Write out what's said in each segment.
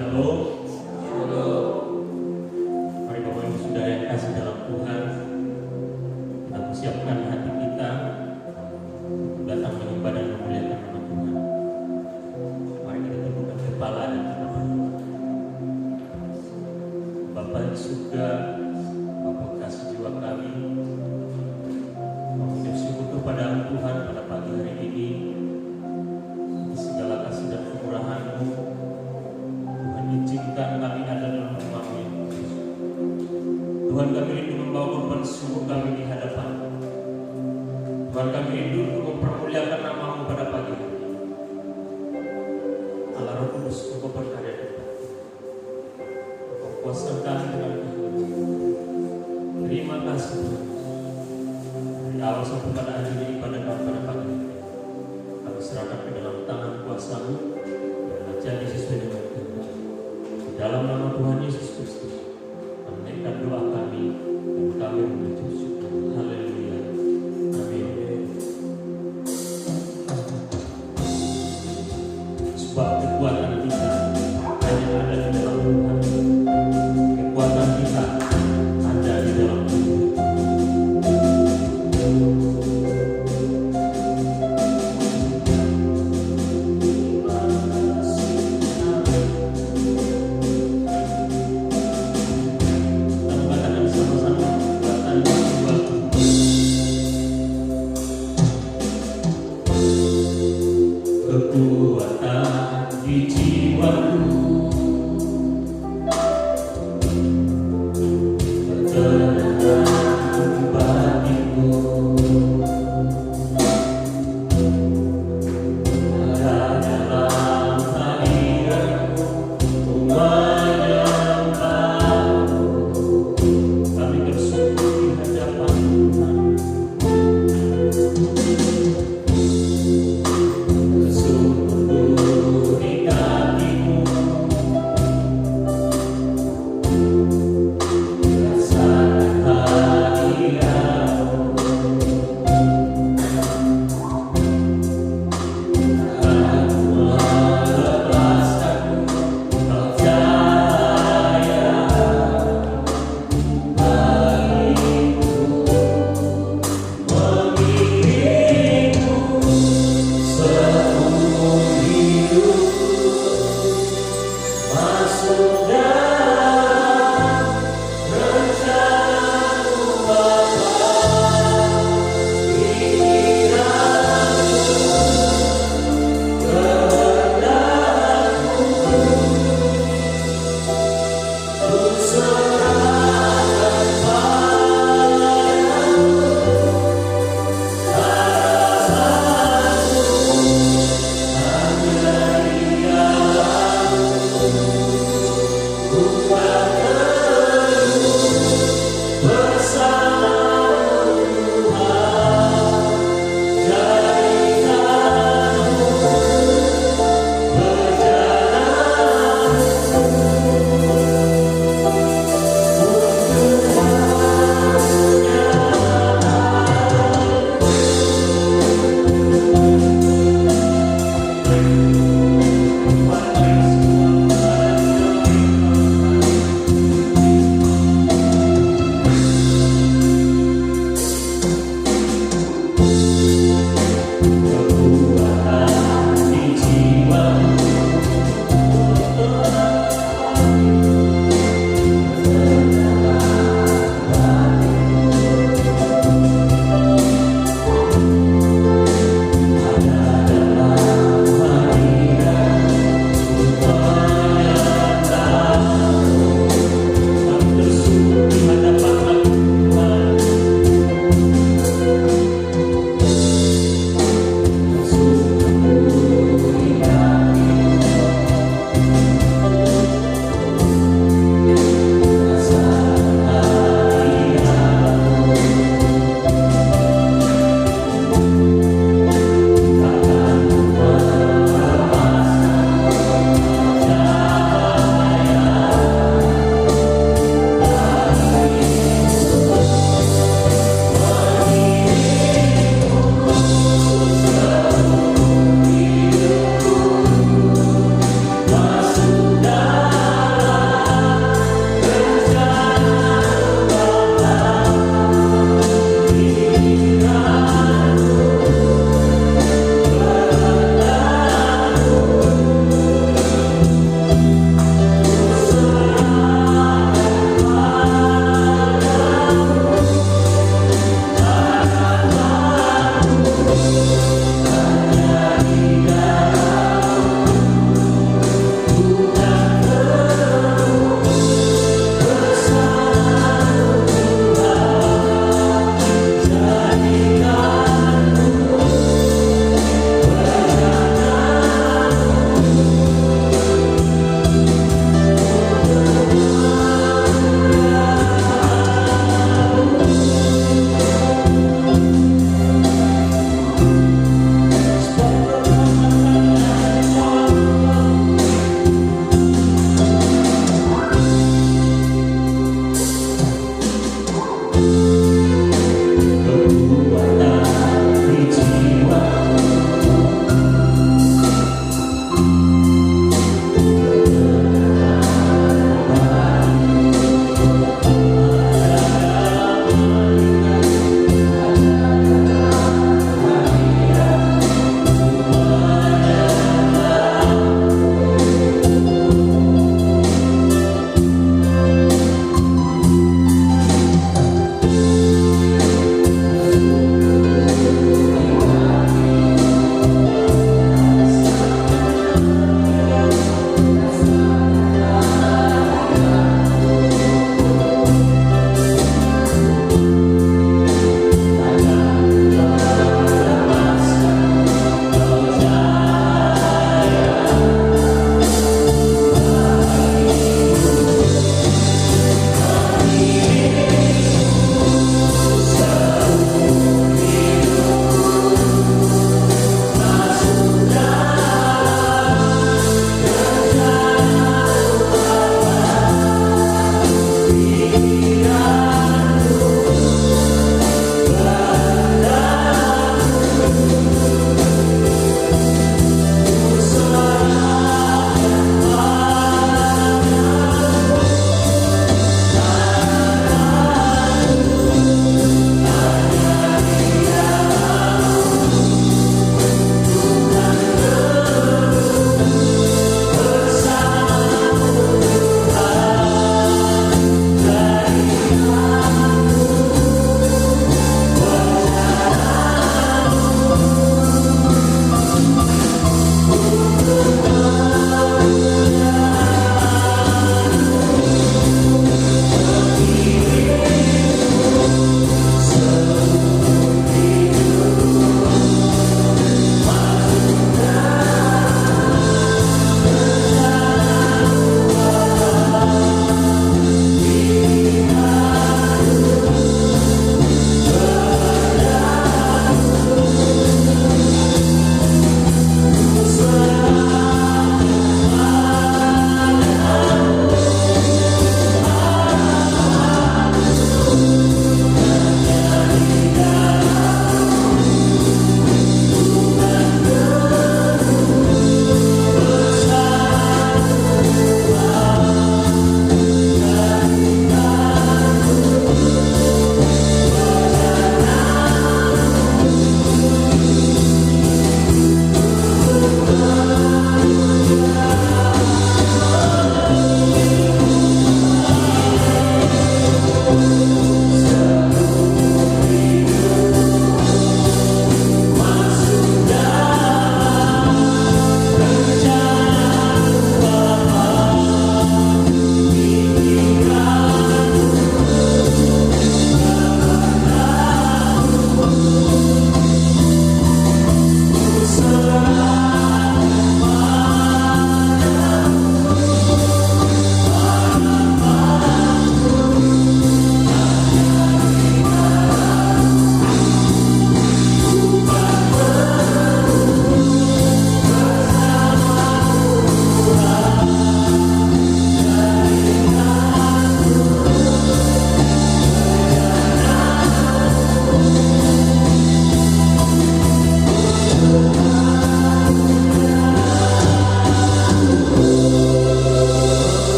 Shalom. Mari Bapak Ibu Saudara yang kasih dalam Tuhan, kita persiapkan hati kita untuk datang menyembah dan memuliakan nama Tuhan. Mari kita tundukkan kepala dan kita berdoa. Bapa di surga, Bapa kasih jiwa kami, mengucap syukur kepada Tuhan pada pagi hari ini. Segala kasih dan kemurahan-Mu, Tuhan izinkan kami ada dalam rumah-Mu yang kudus. Tuhan, kami rindu membawa korban syukur kami di hadapan. Tuhan, kami rindu untuk mempermuliakan nama-Mu pada pagi hari ini. Allah Roh Kudus, Engkau berkarya di kita. Engkau kuaskan kami dengan kehendak-Mu. Terima kasih Tuhan. Dari awal sampai pada akhir ibadah kami pada pagi hari ini, kami serahkan ke dalam tangan kuasa-Mu dan jadi sesuai dengan kehendak. Di dalam nama Tuhan Yesus Kristus, kami menaikkan doa kami dan kami mengucap syukur. Haleluya. Amin. Sebab kekuatan kita hanya ada di dalam Tuhan. Kekuatan kita ada di dalam Tuhan. Kekuatan di jiwaku, ketenangan batinku, ada dalam hadirat-Mu, ku menyembah-Mu. Kami bersyukur di hadapan Tuhan. Sungguh di kaki-Mu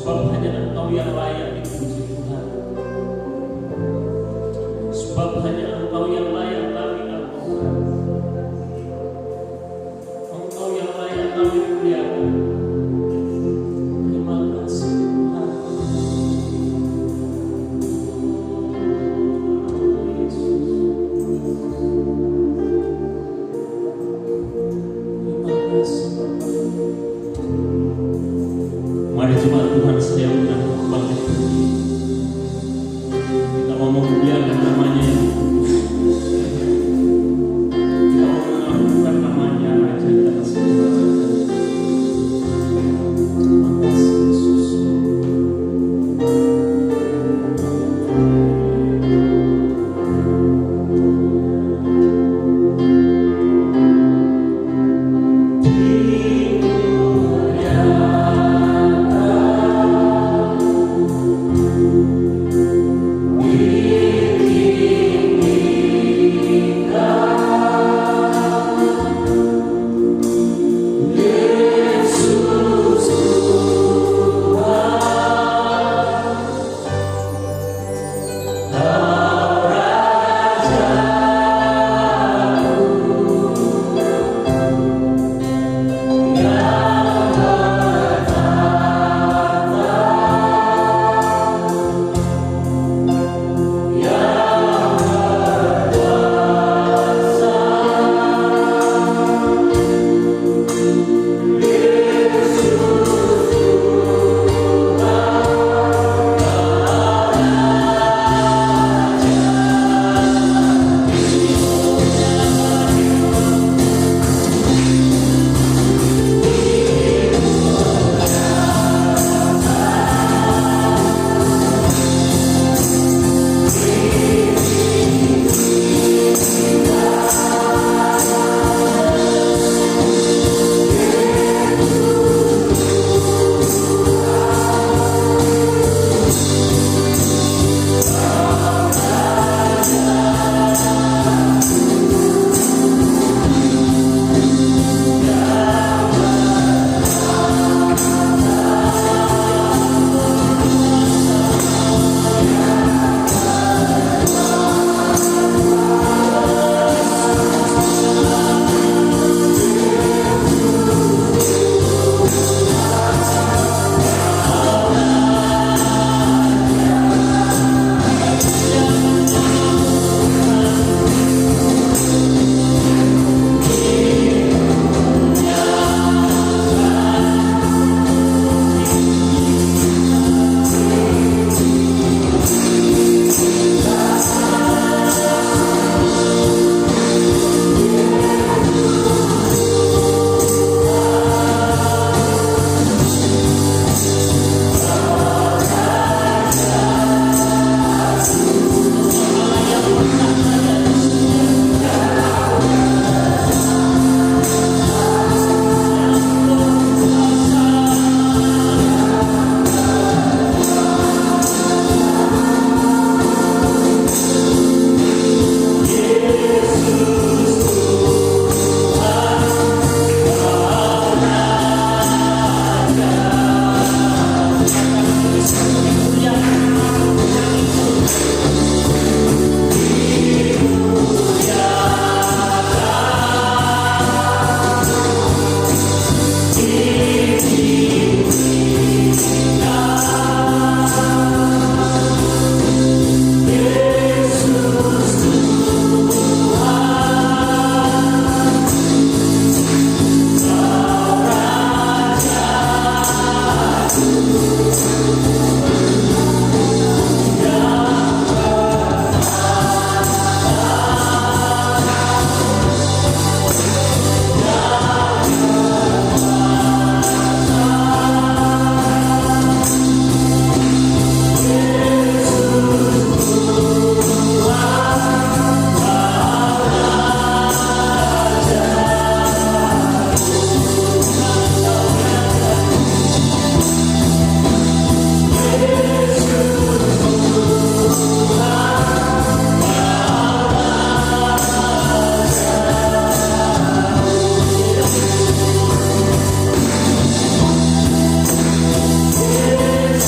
Sebab hanya Engkau yang layak dipuji Tuhan. Sebab hanya Engkau yang layak kami agungkan. Engkau yang layak kami muliakan. Terima kasih Tuhan. Terima kasih Bapak. Mari jemaat Tuhan sedia undang bangkit berdiri. Kita mau memuliakan namanya yang kudus.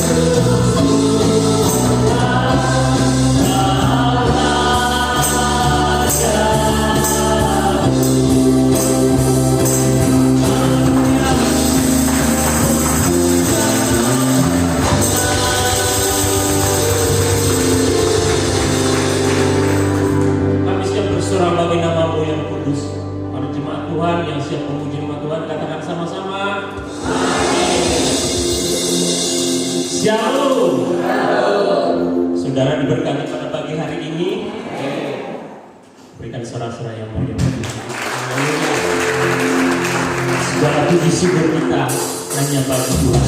Kami siap bersorak bagi nama-Mu yang kudus. Para jemaat Tuhan yang siap memuji nama Tuhan, katakan sama-sama. Shalom. Saudara diberkati pada pagi hari ini. Berikan sorak-sorak yang mulia. Segala puji syukur kita hanya bagi Tuhan.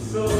So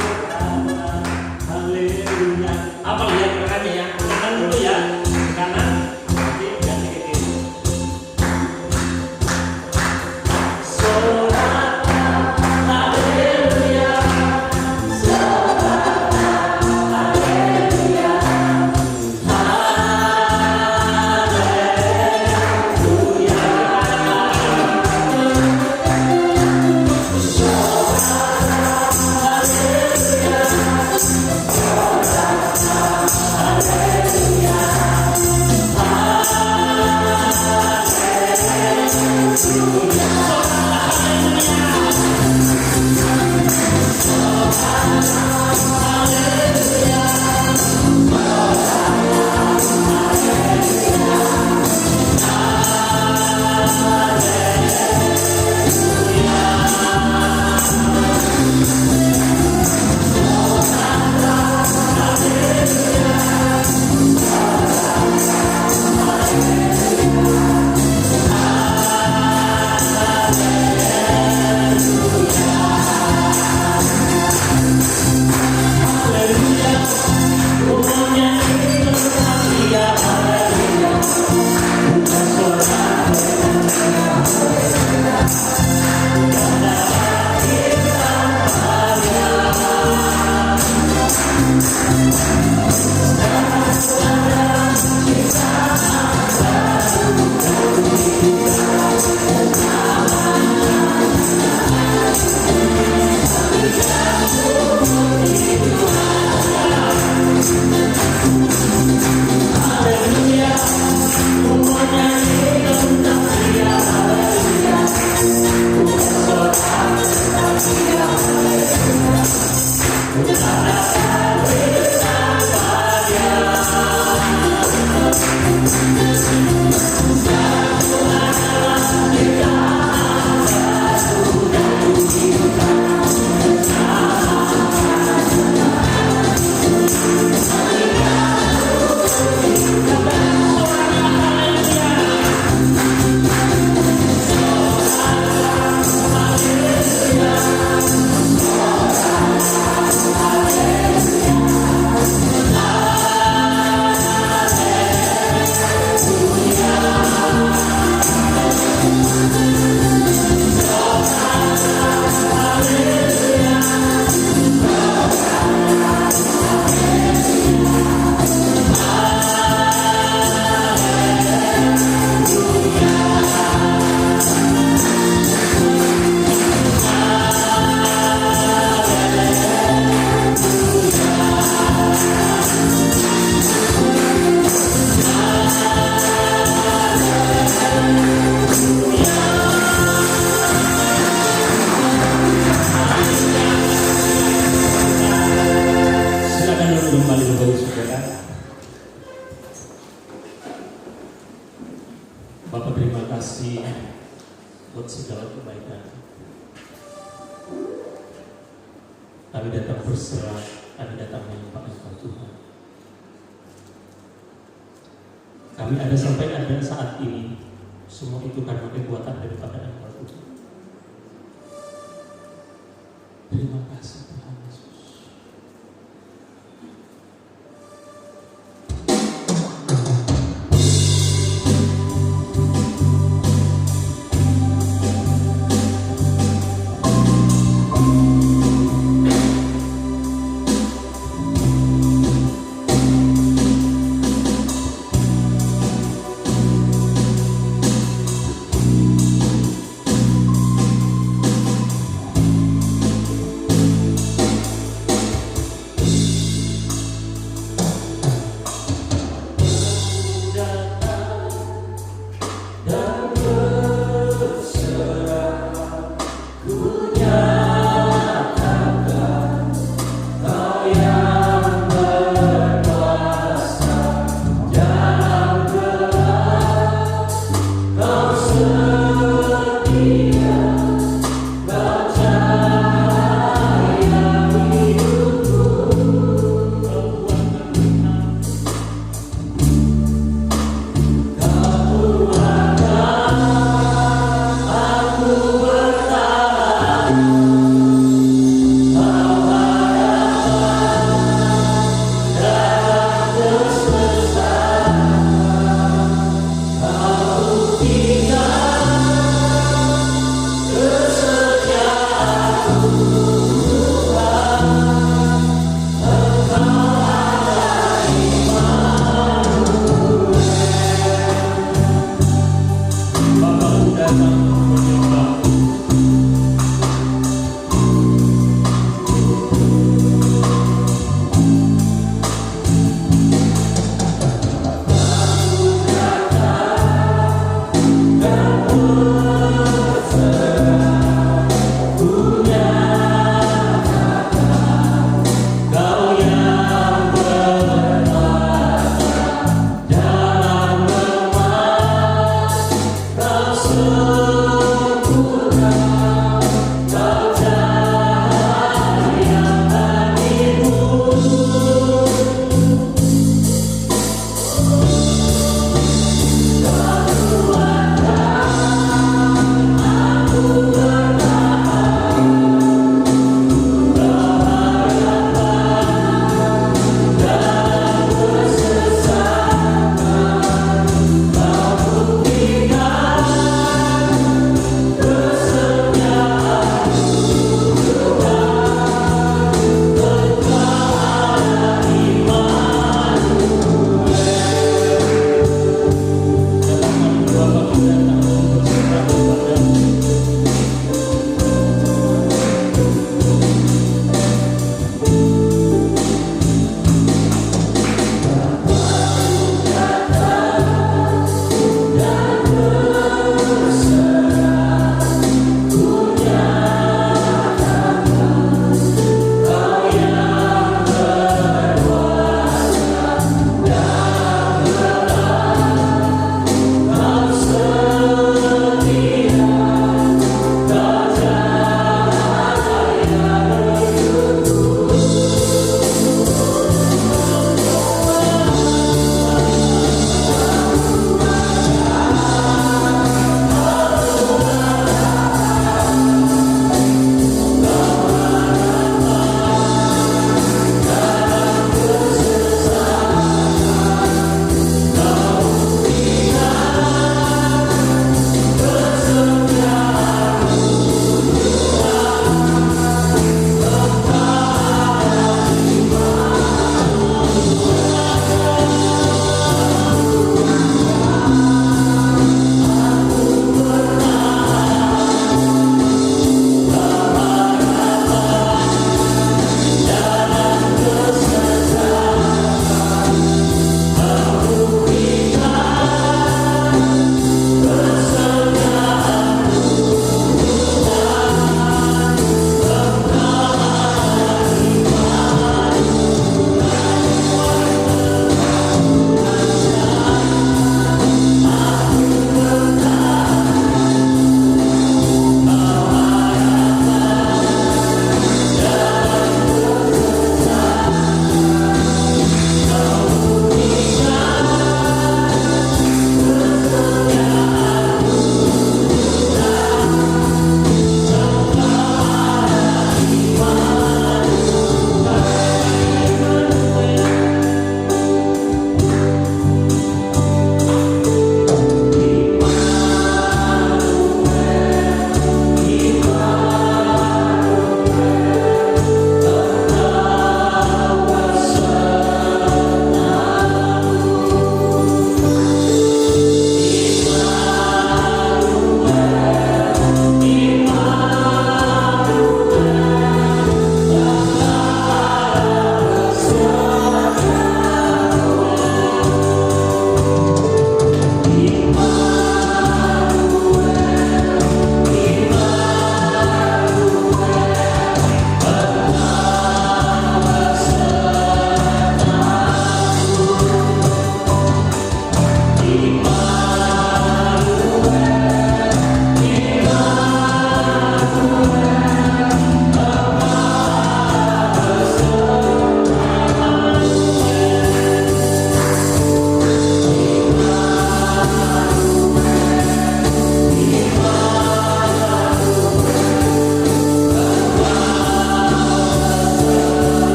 kami datang berserah, kami datang menyembah Engkau Tuhan. Kami ada sampai ada saat ini, semua itu karena kekuatan daripada Engkau Tuhan. Terima kasih Tuhan Yesus.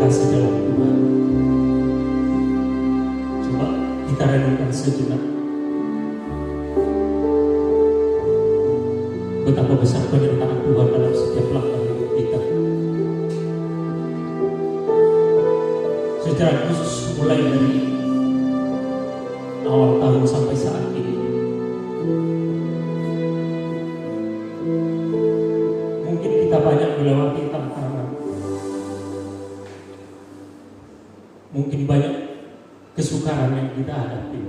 kasih dalam Tuhan. Coba kita renungkan sejenak. Betapa besar penyertaan Tuhan dalam setiap langkah hidup kita. Secara khusus mulai dari awal tahun sampai saat ini. Mungkin kita banyak melewati tantangan. Mungkin banyak kesukaran yang kita hadapi.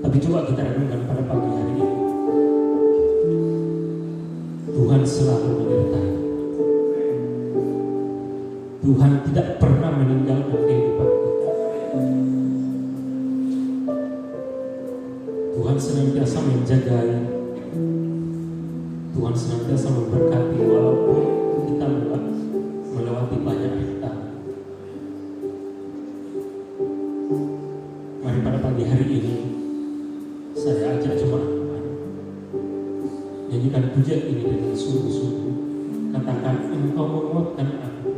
Tapi coba kita renungkan pada pagi hari ini. Tuhan selalu menyertai. Tuhan tidak pernah meninggalkan kehidupan kita. Tuhan senantiasa menjagai. Tuhan senantiasa memberkati walaupun kita melewati banyak rintangan. Mari pada pagi hari ini saya ajak jemaat nyanyikan pujian ini dengan sungguh-sungguh. Katakan, Engkau menguatkan aku.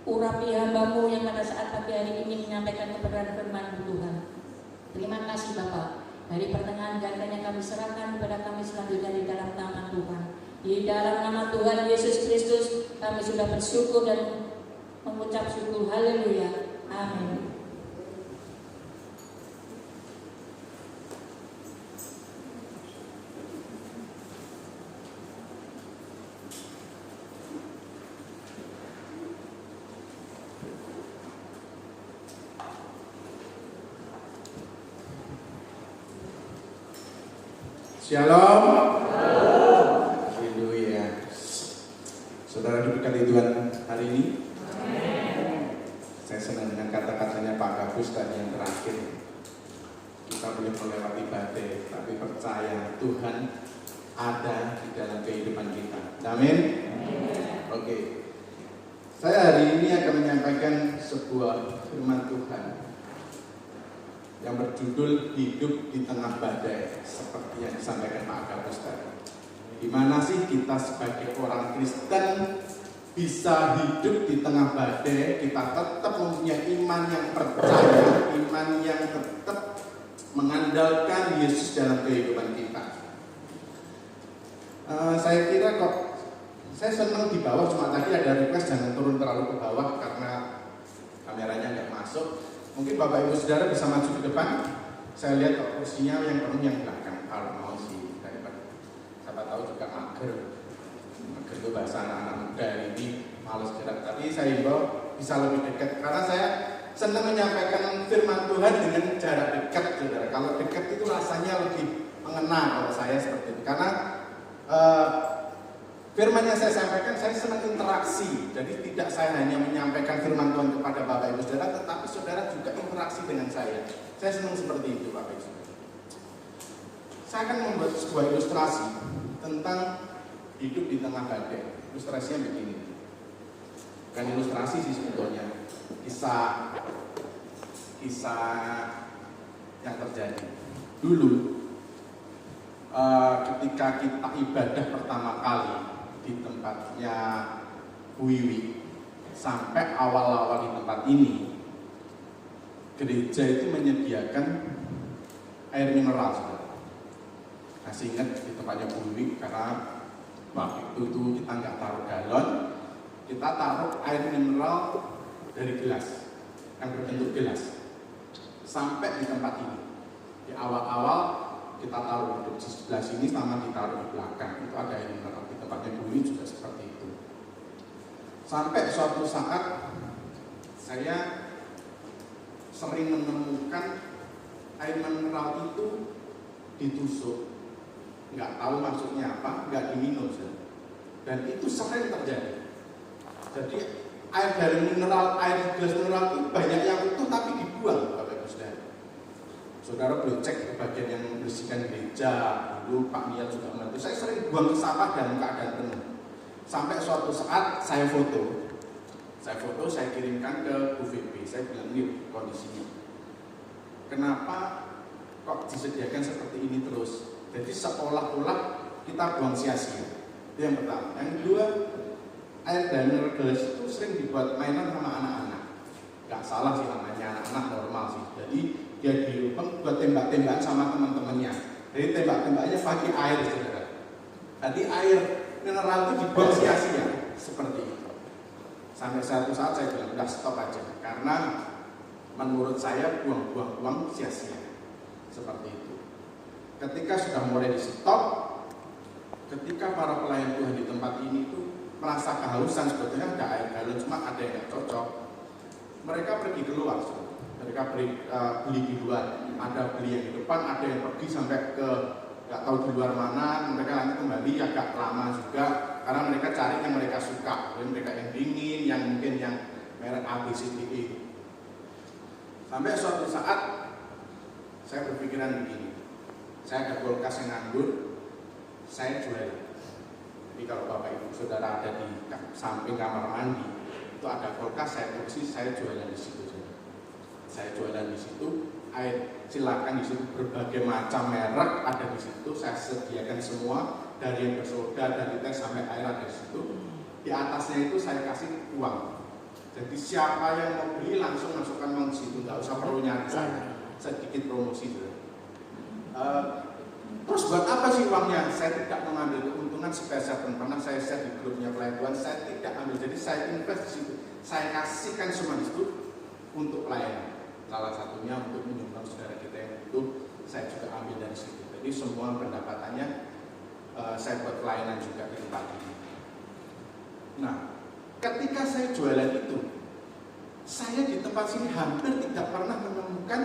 Urapi hamba-Mu yang pada saat pagi hari ini menyampaikan kebenaran firman-Mu Tuhan. Terima kasih Bapa. Dari pertengahan gandanya kami serahkan kepada kami selanjutnya di dalam nama Tuhan. Di dalam nama Tuhan Yesus Kristus kami sudah bersyukur dan mengucap syukur. Haleluya. Amin. Shalom. Haleluya. Saudara diberkati Tuhan hari ini. Amen. Saya senang dengan kata-katanya Pak Gabus tadi yang terakhir. Kita boleh melewati badai, tapi percaya Tuhan ada di dalam kehidupan kita. Amin. Oke. Saya hari ini akan menyampaikan sebuah firman Tuhan yang berjudul hidup di tengah badai, seperti yang disampaikan Pak Gabus tadi. Di mana sih kita sebagai orang Kristen bisa hidup di tengah badai, kita tetap mempunyai iman yang percaya, iman yang tetap mengandalkan Yesus dalam kehidupan kita. Saya kira kok saya senang di bawah, cuma tadi ada request jangan turun terlalu ke bawah karena kameranya nggak masuk. Mungkin Bapak Ibu Saudara bisa maju ke depan. Saya lihat kok kursinya yang penuh yang belakang. Kalau mau sih, siapa tahu juga mager. Mager itu bahasa anak-anak muda ini males gerak. Tapi saya himbau bisa lebih dekat karena saya senang menyampaikan firman Tuhan dengan jarak dekat, saudara. Kalau dekat itu rasanya lebih mengena kalau saya seperti itu. Karena firman yang saya sampaikan, saya senang interaksi. Jadi tidak saya hanya menyampaikan firman Tuhan kepada Bapak Ibu Saudara, tetapi saudara juga interaksi dengan saya. Saya senang seperti itu, Bapak Ibu Saudara. Saya akan membuat sebuah ilustrasi tentang hidup di tengah badai. Ilustrasinya begini. Bukan ilustrasi sih sebetulnya. Kisah yang terjadi. Dulu, ketika kita ibadah pertama kali di tempatnya Wiwi, sampai awal-awal di tempat ini, gereja itu menyediakan air mineral, saudara. Masih ingat di tempatnya Wiwi karena waktu itu kita nggak taruh galon, kita taruh air mineral dari gelas yang berbentuk gelas. Sampai di tempat ini, di awal-awal kita taruh di sebelah sini sama ditaruh di belakang itu ada air mineral. Di tempatnya Bumi juga seperti itu. Sampai suatu saat saya sering menemukan air mineral itu ditusuk, nggak tahu maksudnya apa, nggak diminum, dan itu sering terjadi. Jadi air dari mineral, air gelas mineral itu banyak yang utuh tapi dibuang. Saudara boleh cek ke bagian yang membersihkan gereja. Dulu Pak Mia juga membantu. Saya sering buang ke sampah dan keadaan penuh. Sampai suatu saat saya foto, saya kirimkan ke UVP. Saya bilang ini kondisinya. Kenapa kok disediakan seperti ini terus? Jadi seolah-olah kita buang sia-sia. Itu yang pertama. Yang kedua, air dari mineral gelas itu sering dibuat mainan sama anak-anak. Gak salah sih namanya, anak-anak normal sih. Jadi dia diumpeng buat tembak-tembakan sama teman-temannya. Jadi tembak-tembaknya pakai air, saudara. Jadi air mineral itu dibuang sia-sia seperti itu. Sampai satu saat saya bilang udah stop aja, karena menurut saya buang-buang sia-sia seperti itu. Ketika sudah mulai di stop, ketika para pelayan Tuhan di tempat ini itu merasa kehausan, sebetulnya ada air galon cuma ada yang nggak cocok, mereka pergi keluar. Mereka beli di luar, ada beli yang di depan, ada yang pergi sampai ke nggak tahu di luar mana, mereka nanti kembali agak lama juga karena mereka cari yang mereka suka, mereka yang dingin, yang mungkin yang merek ABCDE. Sampai suatu saat saya berpikiran begini, saya ada kulkas yang nganggur, saya jual. Jadi kalau Bapak Ibu Saudara ada di samping kamar mandi, itu ada kulkas, saya produksi, saya jualan di situ. Saya jualan di situ, air silakan di situ berbagai macam merek ada di situ, saya sediakan semua dari yang bersoda, dari teh sampai air ada di situ. Di atasnya itu saya kasih uang. Jadi siapa yang mau beli langsung masukkan uang di situ, nggak usah perlu nyari saya. Sedikit promosi dulu. Terus buat apa sih uangnya? Saya tidak mengambil keuntungan spesial, pernah saya share di grupnya pelayan Tuhan, saya tidak ambil. Jadi saya invest di situ, saya kasihkan semua di situ untuk pelayanan. Salah satunya untuk menyumbang saudara kita yang butuh, saya juga ambil dari situ. Jadi semua pendapatannya saya buat pelayanan juga di tempat ini. Nah, ketika saya jualan itu, saya di tempat sini hampir tidak pernah menemukan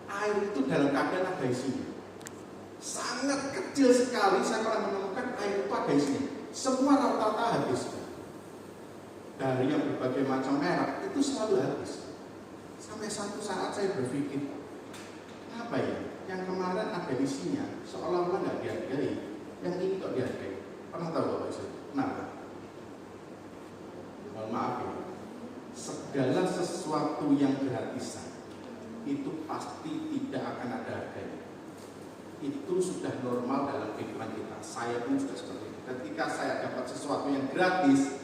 air itu dalam keadaan ada isinya. Sangat kecil sekali saya pernah menemukan air itu ada isinya. Semua rata-rata habis. Dari yang berbagai macam merek itu selalu habis. Sampai satu saat saya berpikir, apa ya? Yang kemarin ada isinya, seolah-olah nggak dihargai. Yang ini kok dihargai? Pernah tahu Bapak Ibu? Kenapa? Mohon maaf ya. Segala sesuatu yang gratisan itu pasti tidak akan ada harganya. Itu sudah normal dalam kehidupan kita. Saya pun juga seperti itu. Ketika saya dapat sesuatu yang gratis,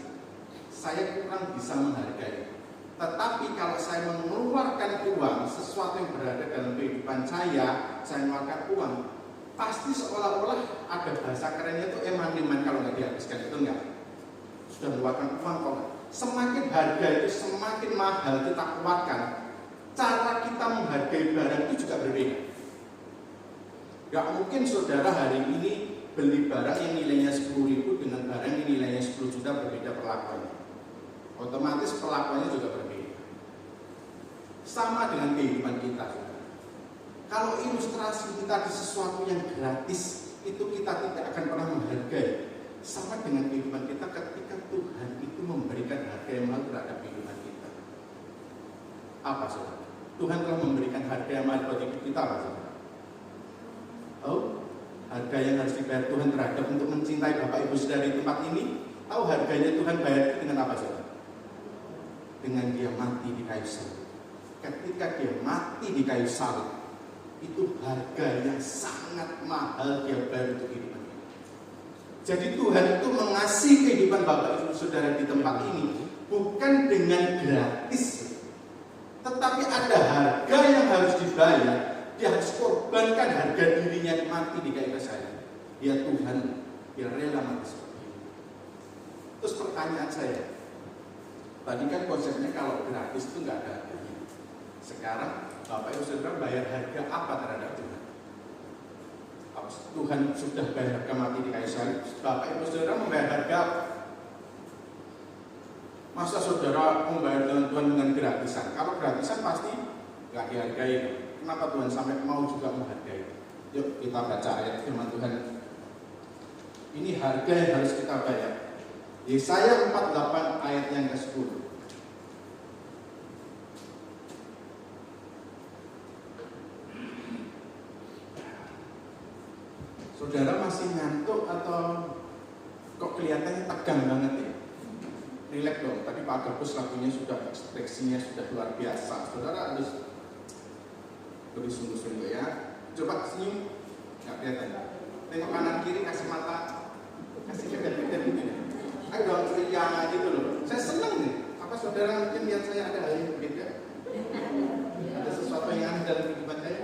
saya kurang bisa menghargai. Tetapi kalau saya mengeluarkan uang, sesuatu yang berada dalam kehidupan saya mengeluarkan uang, pasti seolah-olah ada bahasa kerennya itu eman-eman kalau nggak dihabiskan, itu enggak. Sudah mengeluarkan uang kok. Semakin harga itu semakin mahal kita keluarkan, cara kita menghargai barang itu juga berbeda. Gak mungkin saudara hari ini beli barang yang nilainya 10.000 dengan barang yang nilainya 10 juta berbeda perlakuannya. Otomatis perlakuannya juga berbeda. Sama dengan kehidupan kita. Kalau ilustrasi kita di sesuatu yang gratis, itu kita tidak akan pernah menghargai. Sama dengan kehidupan kita ketika Tuhan itu memberikan harga yang mahal terhadap kehidupan kita. Apa saudara? Tuhan telah memberikan harga yang mahal bagi kita, apa saudara? Oh, harga yang harus dibayar Tuhan terhadap untuk mencintai Bapak Ibu Saudara di tempat ini. Tahu harganya Tuhan bayar dengan apa saudara? Dengan dia mati di kayu salib. Ketika dia mati di kayu salib, itu harga yang sangat mahal dia bayar untuk kehidupan kita. Jadi Tuhan itu mengasihi kehidupan Bapak Ibu Saudara di tempat ini bukan dengan gratis, tetapi ada harga yang harus dibayar. Dia harus korbankan harga dirinya mati di kayu salib. Dia Tuhan, dia rela mati seperti itu. Terus pertanyaan saya, tadi kan konsepnya kalau gratis itu nggak ada harganya. Sekarang Bapak Ibu Saudara bayar harga apa terhadap Tuhan? Tuhan sudah bayar harga mati di kayu salib. Bapak Ibu Saudara membayar harga apa? Masa saudara membayar dengan Tuhan dengan gratisan? Kalau gratisan pasti nggak dihargai. Kenapa Tuhan sampai mau juga menghargai? Yuk kita baca ayat firman Tuhan. Ini harga yang harus kita bayar. Yesaya 48 ayat yang ke-10. Saudara masih ngantuk atau kok kelihatannya tegang banget ya? Relax dong, tadi Pak Gabus lagunya sudah, ekspresinya sudah luar biasa. Saudara harus beri sungguh-sungguh ya. Coba senyum, nggak kelihatan. Tengok kanan kiri, kasih mata, kasih kedap-kedap gitu ya. Ayo dong ceria gitu loh. Saya senang nih. Apa saudara mungkin lihat saya ada hal yang berbeda? Ada sesuatu yang aneh dalam kehidupan saya?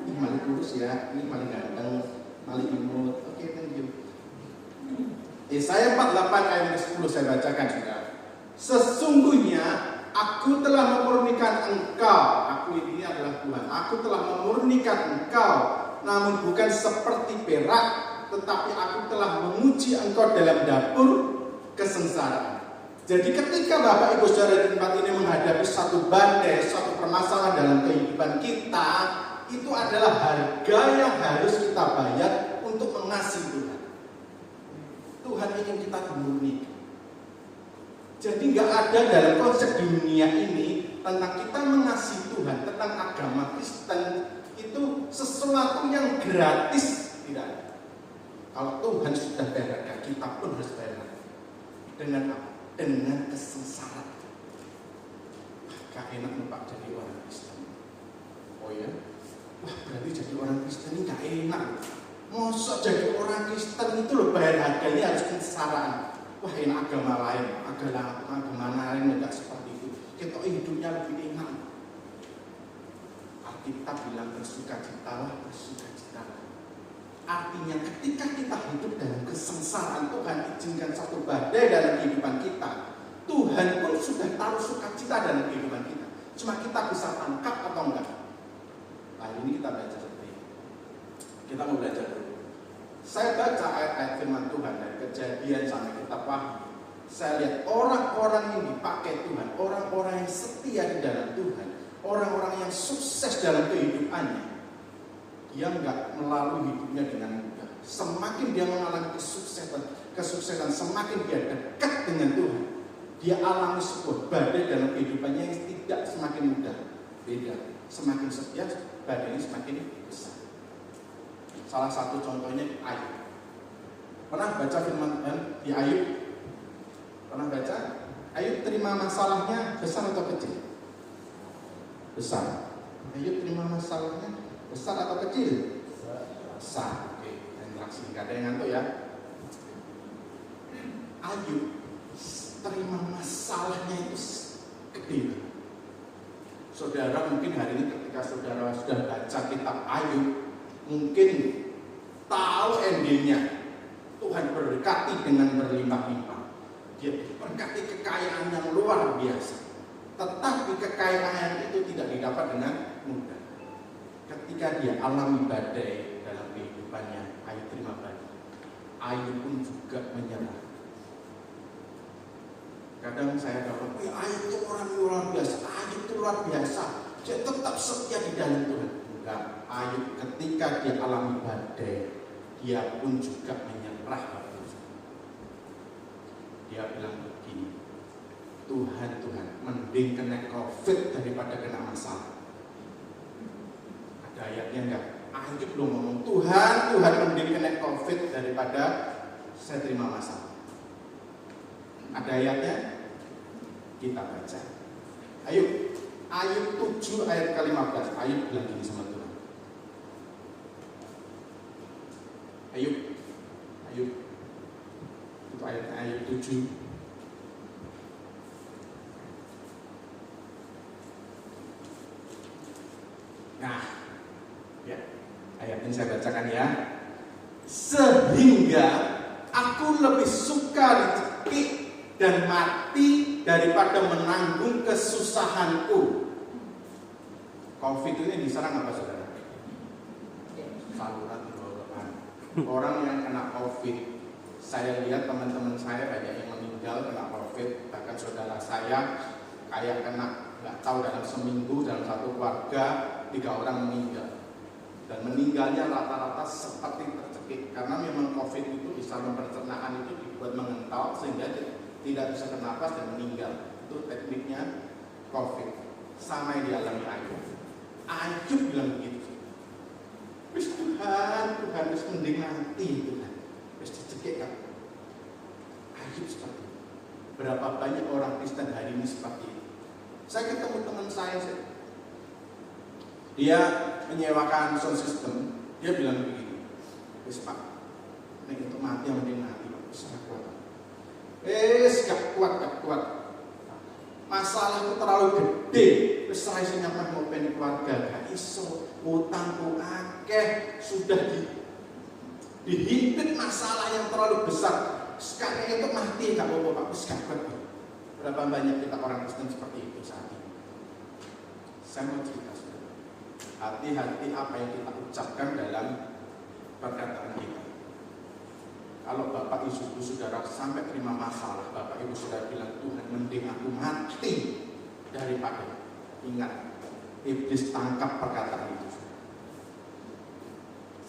Ini maling kurus ya, ini maling ganteng, maling imut. Oke, thank you. Yesaya 48 ayat 10 saya bacakan saudara. Sesungguhnya aku telah memurnikan engkau. Aku ini adalah Tuhan. Aku telah memurnikan engkau, namun bukan seperti perak, tetapi aku telah menguji engkau dalam dapur kesengsaraan. Jadi ketika Bapak Ibu Saudara di tempat ini menghadapi satu badai, satu permasalahan dalam kehidupan kita, itu adalah harga yang harus kita bayar untuk mengasihi Tuhan. Tuhan ingin kita dimurnikan. Jadi nggak ada dalam konsep dunia ini tentang kita mengasihi Tuhan, tentang agama Kristen itu sesuatu yang gratis, tidak ada. Kalau Tuhan sudah bayar, kita pun harus bayar. Dengan apa? Dengan kesengsaraan. Gak enak nih Pak jadi orang Kristen. Oh ya? Wah berarti jadi orang Kristen ini gak enak. Masa jadi orang Kristen itu loh bayar harganya harus kesengsaraan. Wah enak agama lain, agama lain enggak seperti itu. Kita hidupnya lebih enak. Alkitab bilang bersukacitalah, bersukacitalah. Artinya ketika kita hidup dalam kesengsaraan, Tuhan izinkan satu badai dalam kehidupan kita, Tuhan pun sudah taruh sukacita dalam kehidupan kita. Cuma kita bisa tangkap atau enggak. Nah ini kita belajar seperti ini. Kita mau belajar dulu. Saya baca ayat-ayat firman Tuhan dari Kejadian sampai kita paham. Saya lihat orang-orang yang dipakai Tuhan, orang-orang yang setia di dalam Tuhan, orang-orang yang sukses dalam kehidupannya, dia nggak melalui hidupnya dengan mudah. Semakin dia mengalami kesuksesan, semakin dia dekat dengan Tuhan, dia alami sebuah badai dalam kehidupannya yang tidak semakin mudah. Beda, semakin setia, badainya semakin besar. Salah satu contohnya Ayub. Pernah baca firman Tuhan di Ayub? Pernah baca? Ayub terima masalahnya besar atau kecil? Besar. Ayub terima masalahnya besar atau kecil? Besar. Oke, interaksi. Gak ada yang ngantuk ya. Ayub terima masalahnya itu gede. Saudara mungkin hari ini ketika saudara sudah baca kitab Ayub, mungkin tahu endingnya. Tuhan berkati dengan berlimpah-limpah. Dia berkati kekayaan yang luar biasa. Tetapi kekayaan itu tidak didapat dengan mudah. Ketika dia alami badai dalam kehidupannya, Ayub terima badai. Ayub pun juga menyerah. Kadang saya dapat, Ayub itu orang luar biasa. Ayub itu luar biasa. Dia tetap setia di dalam Tuhan. Enggak, Ayub ketika dia alami badai, dia pun juga menyerah. Dia bilang begini, Tuhan, mending kena COVID daripada kena masalah. Ada ayatnya enggak? Ayub belum ngomong, Tuhan, mending kena COVID daripada saya terima masalah. Ada ayatnya? Kita baca. Ayub 7 ayat ke-15. Ayub bilang gini sama Tuhan. Ayub itu ayatnya Ayub 7. Nah, ya, ayat ini saya bacakan ya. Sehingga aku lebih suka dicekik dan mati daripada menanggung kesusahanku. COVID ini diserang apa saudara? Saluran tenggorokan. Orang yang kena COVID, saya lihat teman-teman saya banyak yang meninggal kena COVID. Bahkan saudara saya kayak kena, nggak tahu dalam seminggu dalam satu keluarga 3 orang meninggal. Dan meninggalnya rata-rata seperti tercekik. Karena memang COVID itu di saluran pencernaan itu dibuat mengental sehingga tidak bisa bernapas dan meninggal. Itu tekniknya COVID. Sama yang dialami Ayub. Ayub bilang begitu. Wis Tuhan wis mending mati Tuhan. Wis dicekik kan. Ayub seperti itu. Berapa banyak orang Kristen hari ini seperti itu. Saya ketemu teman saya, dia menyewakan sound system. Dia bilang begini, wis Pak, ini untuk mati yang mending mati Pak. Wis kuat. Gak kuat. Masalah itu terlalu gede. Wis ra iso nyampe ngopen keluarga, gak iso. Utangku akeh, sudah dihimpit masalah yang terlalu besar. Sekarang itu mati gak apa-apa Pak, wis gak kuat. Berapa banyak kita orang Kristen seperti itu saat ini? Saya mau cerita, hati-hati apa yang kita ucapkan dalam perkataan kita. Kalau Bapak Ibu Saudara sampai terima masalah, Bapak Ibu Saudara bilang, Tuhan mending aku mati daripada. Ingat, iblis tangkap perkataan itu.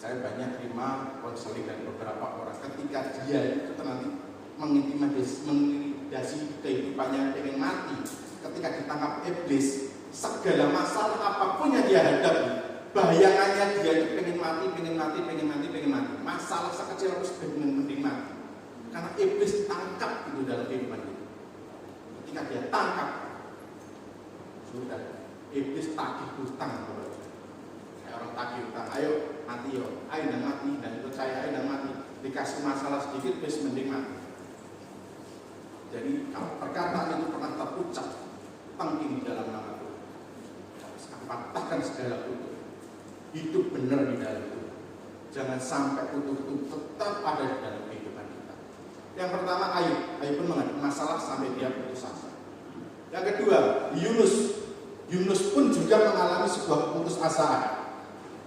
Saya banyak terima konseling dari beberapa orang. Ketika dia itu nanti mengintimidasi kehidupannya pengen mati, ketika ditangkap iblis, segala masalah apapun yang dia hadapi, bayangannya dia itu pengen mati. Masalah sekecil harus mending mati. Karena iblis tangkap itu dalam kehidupan itu. Ketika dia tangkap, sudah iblis tagih hutang. Kayak orang tagih hutang, ayo mati yo, ayo dan mati, dan ikut saya, ayo dan mati. Dikasih masalah sedikit, iblis mending mati. Jadi kalau perkataan itu pernah terucap, tangking di dalam nama Tuhan. Patahkan segala kutuk. Hidup benar di dalam Tuhan. Jangan sampai kutuk itu tetap ada di dalam kehidupan kita. Yang pertama Ayub pun menghadapi masalah sampai dia putus asa. Yang kedua, Yunus pun juga mengalami sebuah putus asa.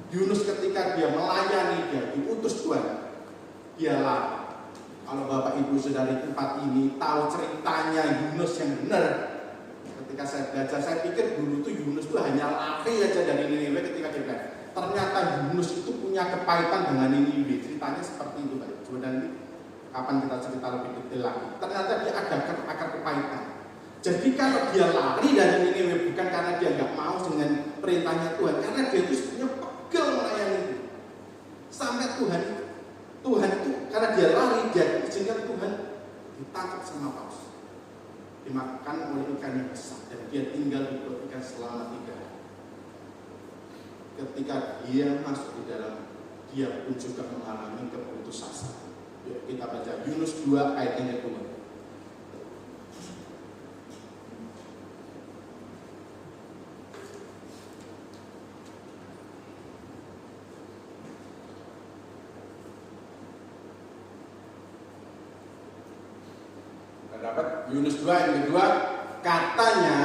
Yunus ketika dia melayani, dia diutus Tuhan, dia lari. Kalau Bapak Ibu Saudara di tempat ini tahu ceritanya Yunus yang benar. Ketika saya belajar, saya pikir dulu tuh Yunus tuh hanya lari aja dari Niniwe ketika dia bilang. Ternyata Yunus itu punya kepahitan dengan Niniwe. Ceritanya seperti itu Pak. Coba nanti kapan kita cerita lebih detail lagi. Ternyata dia ada akar kepahitan. Jadi kalau dia lari dari Niniwe bukan karena dia nggak mau dengan perintahnya Tuhan, karena dia itu sebenarnya pegel melayani itu. Sampai Tuhan itu karena dia lari, dia izinkan Tuhan ditangkap sama paus, dimakan oleh ikan yang besar, dan dia tinggal di perut ikan selama 3 hari. Ketika dia masuk di dalam, dia pun juga mengalami keputusasaan. Yuk kita baca Yunus 2 ayat yang kedua. Yunus 2 ayat kedua, katanya,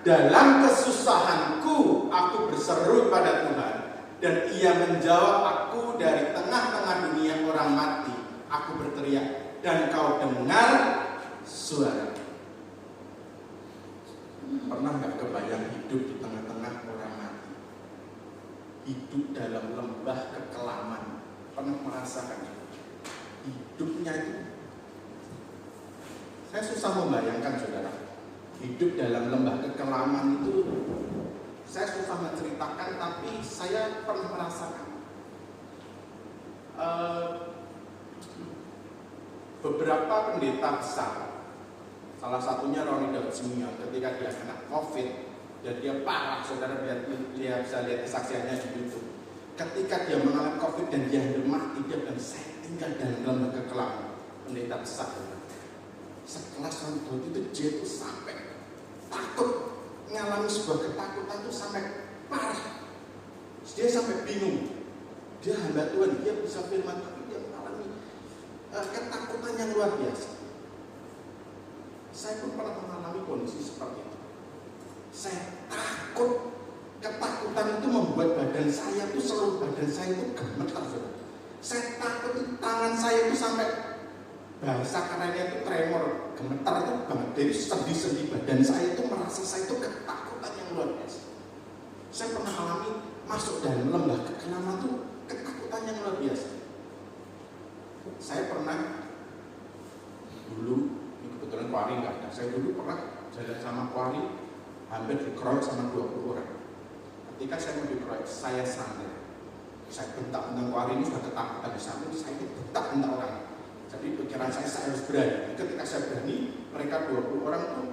dalam kesusahanku aku berseru pada Tuhan, dan Ia menjawab aku dari tengah-tengah dunia orang mati. Aku berteriak, dan Kau dengar suara. Pernah nggak kebayang hidup di tengah-tengah orang mati? Hidup dalam lembah kekelaman. Pernah merasakan hidupnya itu? Saya susah membayangkan, saudara. Hidup dalam lembah kekelaman itu saya susah menceritakan, tapi saya pernah merasakan. Beberapa pendeta besar, salah satunya Roni Daud Simeon, ketika dia kena COVID dan dia parah, saudara dia bisa lihat kesaksiannya di YouTube. Ketika dia mengalami COVID dan dia mati, dia bilang, saya tinggal dalam lembah kekelaman. Pendeta besar, sekelas Roni Daud itu, dia itu sampai takut, mengalami sebuah ketakutan itu sampai parah. Dia sampai bingung. Dia hamba Tuhan, dia bisa firman, tapi dia mengalami ketakutan yang luar biasa. Saya pun pernah mengalami kondisi seperti itu. Saya takut, ketakutan itu membuat badan saya itu, seluruh badan saya itu gemetar. Saya takut, tangan saya itu sampai, bahasa kerennya itu tremor, gemetar itu banget. Dari sendi-sendi badan saya itu merasa saya itu ketakutan yang luar biasa. Saya pernah alami masuk dalam lembah kekelaman itu ketakutan yang luar biasa. Saya pernah dulu, ini kebetulan kuari nggak ada. Saya dulu pernah jalan sama kuari, hampir dikeroyok sama 20 orang. Ketika saya mau dikeroyok, saya santai. Saya bentak tentang kuari ini sudah ketakutan di samping, saya bentak tentang orang. Jadi pikiran saya harus berani. Ketika saya berani, mereka 20 orang itu,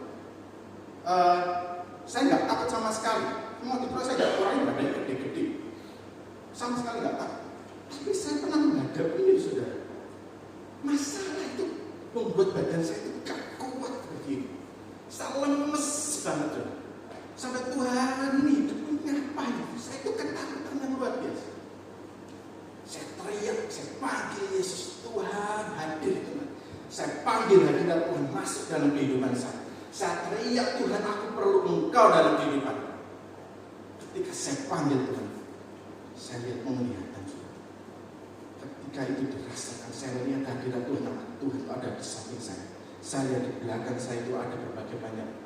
saya nggak takut sama sekali. Mau dikeroyok saya nggak, orangnya badannya gede-gede, sama sekali nggak takut. Tapi saya pernah menghadapi ini, saudara. Masalah itu membuat badan saya itu gak kuat begini. Saya lemes banget, saudara. Sampai Tuhan ini hidupnya apa itu? Saya itu ketakutan yang luar biasa. Saya teriak, saya panggil Yesus, Tuhan hadir Tuhan. Saya panggil hadirat Tuhan masuk dalam kehidupan saya. Saya teriak, Tuhan aku perlu Engkau dalam kehidupan. Ketika saya panggil Tuhan, saya lihat penglihatan. Ketika itu dirasakan, saya lihat hadirat Tuhan, Tuhan itu ada di samping saya. Saya lihat di belakang saya itu ada berbagai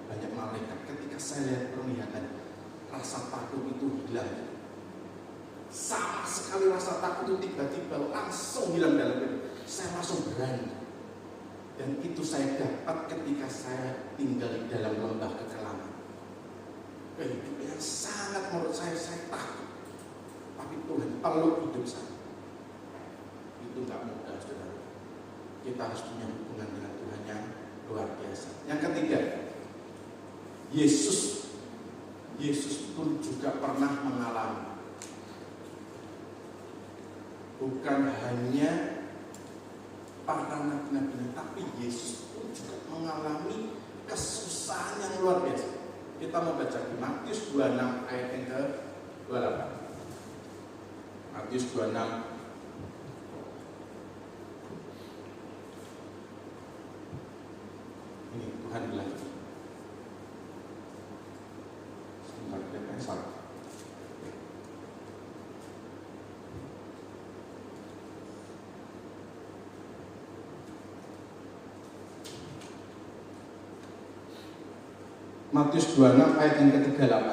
banyak malaikat. Ketika saya lihat penglihatan, rasa takut itu hilang. Sama sekali rasa takut itu tiba-tiba langsung hilang dalam hidup. Saya langsung berani. Dan itu saya dapat ketika saya tinggal di dalam lembah kekelaman. Kehidupan yang sangat menurut saya takut. Tapi Tuhan peluk hidup saya. Itu gak mudah, saudara. Kita harus punya hubungan dengan Tuhan yang luar biasa. Yang ketiga, Yesus pun juga pernah mengalami, bukan hanya para nabi-nabi, tapi Yesus pun juga mengalami kesusahan yang luar biasa. Kita mau baca di Matius 26 ayat yang ke-28. Matius 26 ini Tuhan bilang, sebentar kita salah. Matius 26 ayat yang ke-38.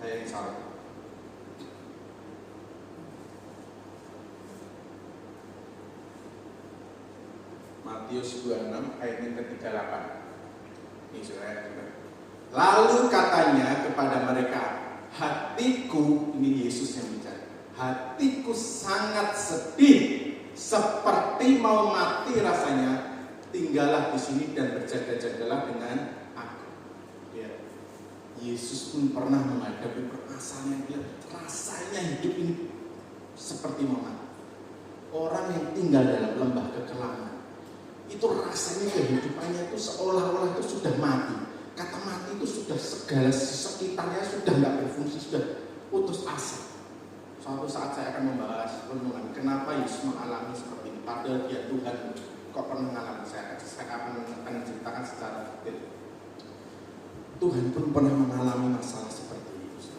Saya yang salah. Matius 26 ayat yang ke-38. Ini saudara. Lalu katanya kepada mereka, hatiku, ini Yesus yang bicara, hatiku sangat sedih, seperti mau mati rasanya. Tinggallah di sini dan berjaga-jagalah dengan aku. Ya. Yesus pun pernah menghadapi permasalahan yang rasanya hidup ini seperti mau mati. Orang yang tinggal dalam lembah kekelaman, itu rasanya kehidupannya itu seolah-olah itu sudah mati. Kata mati itu sudah segala sekitarnya sudah nggak berfungsi, sudah putus asa. Suatu saat saya akan membahas renungan kenapa Yesus mengalami seperti ini. Padahal dia Tuhan, kok pernah mengalami, saya akan ceritakan secara detail. Tuhan pun pernah mengalami masalah seperti itu.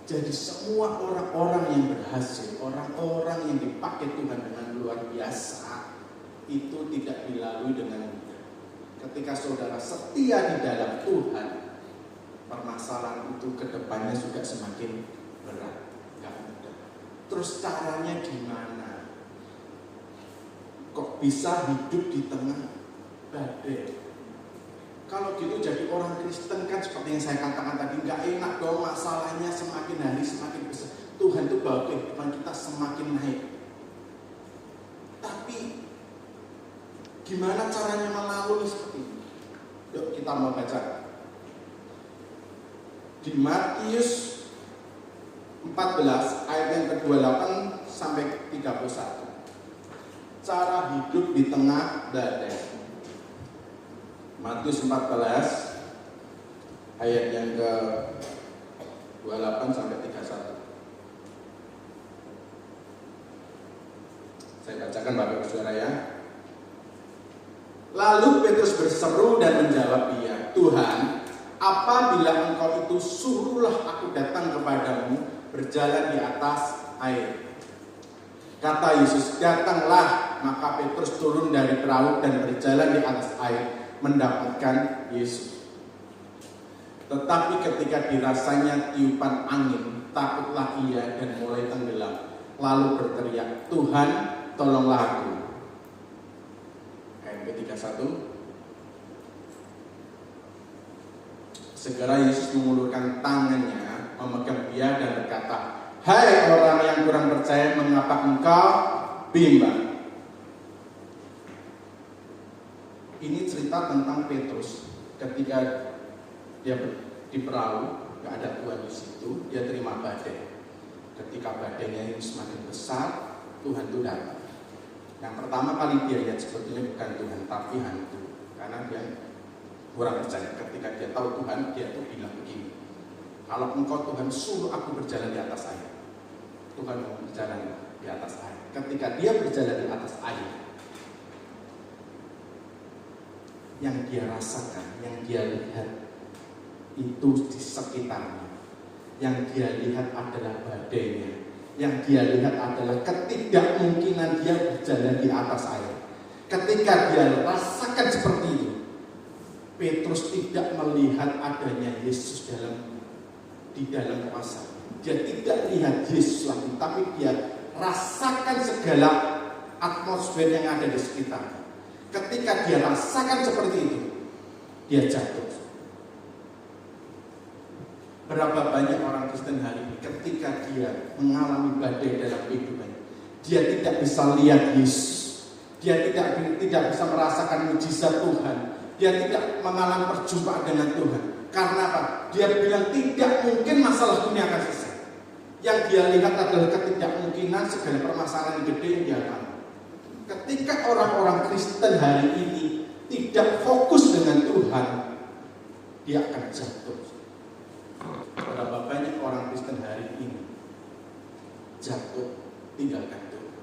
Jadi semua orang-orang yang berhasil, orang-orang yang dipakai Tuhan dengan luar biasa, itu tidak dilalui dengan mudah. Ketika saudara setia di dalam Tuhan, permasalahan itu ke depannya juga semakin berat, gak mudah. Terus caranya gimana? Kok bisa hidup di tengah badai? Kalau gitu jadi orang Kristen kan seperti yang saya katakan tadi, gak enak dong, masalahnya semakin hari semakin besar. Tuhan itu bawa kehidupan kita semakin naik. Tapi gimana caranya melalui seperti ini? Yuk kita mau baca di Matius 14 ayat yang ke-28 sampai 31. Cara hidup di tengah badai. Matius 14 ayat yang ke-28 sampai 31. Saya bacakan Bapak Ibu Saudara ya. Lalu Petrus berseru dan menjawab dia, Tuhan, apabila engkau itu, suruhlah aku datang kepadamu berjalan di atas air. Kata Yesus, datanglah. Maka Petrus turun dari perahu dan berjalan di atas air mendapatkan Yesus. Tetapi ketika dirasanya tiupan angin, takutlah ia dan mulai tenggelam. Lalu berteriak, Tuhan, tolonglah aku. Ayat ke-31. Segera Yesus mengulurkan tangannya, memegang dia dan berkata, hai orang yang kurang percaya, mengapa engkau bimbang? Ini cerita tentang Petrus ketika dia di perahu, nggak ada Tuhan di situ, dia terima badai. Ketika badainya ini semakin besar, Tuhan itu datang. Yang pertama kali dia lihat sebetulnya bukan Tuhan, tapi hantu, karena dia kurang percaya. Ketika dia tahu Tuhan, dia tuh bilang begini, kalau engkau Tuhan suruh aku berjalan di atas air. Tuhan mau berjalan di atas air. Ketika dia berjalan di atas air, yang dia rasakan, yang dia lihat itu di sekitarnya. Yang dia lihat adalah badainya. Yang dia lihat adalah ketidakmungkinan dia berjalan di atas air. Ketika dia rasakan seperti itu, Petrus tidak melihat adanya Yesus di dalam kuasa. Dia tidak lihat Yesus lagi, tapi dia rasakan segala atmosfer yang ada di sekitarnya. Ketika dia rasakan seperti itu, dia jatuh. Berapa banyak orang Kristen hari ini ketika dia mengalami badai dalam kehidupannya, dia tidak bisa lihat Yesus, dia tidak bisa merasakan mujizat Tuhan, dia tidak mengalami perjumpaan dengan Tuhan. Karena apa? Dia bilang tidak mungkin masalah ini akan selesai. Yang dia lihat adalah ketidakmungkinan segala permasalahan gede yang dia alami. Ketika orang-orang Kristen hari ini tidak fokus dengan Tuhan, dia akan jatuh. Berapa banyak orang Kristen hari ini jatuh, tinggalkan Tuhan,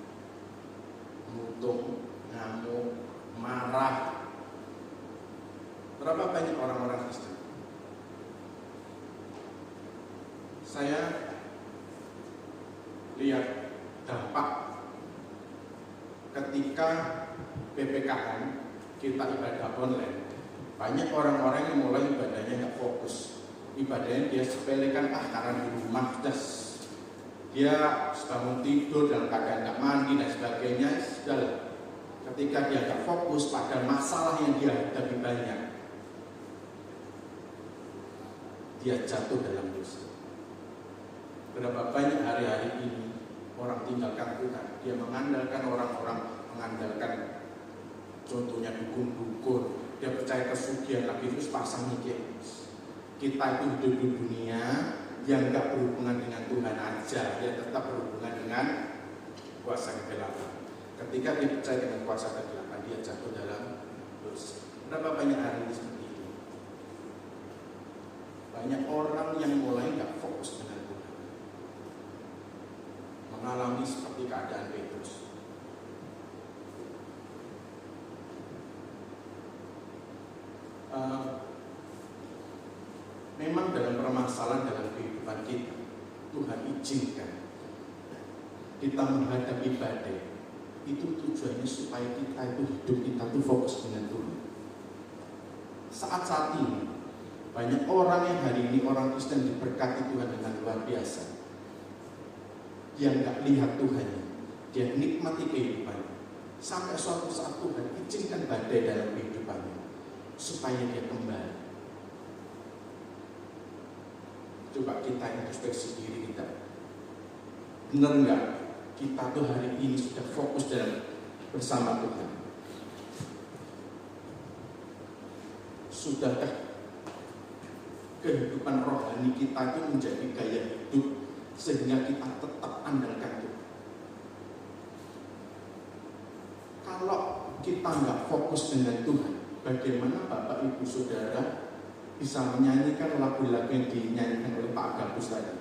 mutung, ngamuk, marah. Berapa banyak orang-orang Kristen? Saya lihat dampak ketika PPKM kita ibadah online. Banyak orang-orang yang mulai ibadahnya nggak fokus. Ibadahnya dia sepelekan, karena di rumah dia bangun tidur dalam keadaan nggak mandi dan sebagainya. Sudah, ketika dia nggak fokus pada masalah yang dia hadapi banyak, dia jatuh dalam dosa. Berapa banyak hari-hari ini orang tinggalkan Tuhan, dia mengandalkan orang-orang, mengandalkan contohnya dukun-dukun, dia percaya kesugihan lagi terus pasang mikir. Kita itu hidup di dunia yang gak berhubungan dengan Tuhan aja, dia tetap berhubungan dengan kuasa kegelapan. Ketika dia percaya dengan kuasa kegelapan, dia jatuh dalam dosa. Berapa banyak hari ini seperti itu? Banyak orang yang mulai gak fokus dengan Tuhan, mengalami seperti keadaan Petrus. memang dalam permasalahan dalam kehidupan kita, Tuhan izinkan kita menghadapi badai. Itu tujuannya supaya kita itu hidup kita itu fokus dengan Tuhan. Saat ini banyak orang yang hari ini orang Kristen diberkati Tuhan dengan luar biasa. Dia nggak lihat Tuhannya, dia nikmati kehidupannya. Sampai suatu saat Tuhan izinkan badai dalam kehidupannya supaya dia kembali. Coba kita introspeksi diri kita. Benar nggak kita tuh hari ini sudah fokus dalam bersama Tuhan? Sudahkah kehidupan rohani kita itu menjadi gaya hidup sehingga kita tetap andalkan Tuhan? Kalau kita nggak fokus dengan Tuhan, bagaimana Bapak Ibu Saudara bisa menyanyikan lagu-lagu yang dinyanyikan oleh Pak Agapus tadi?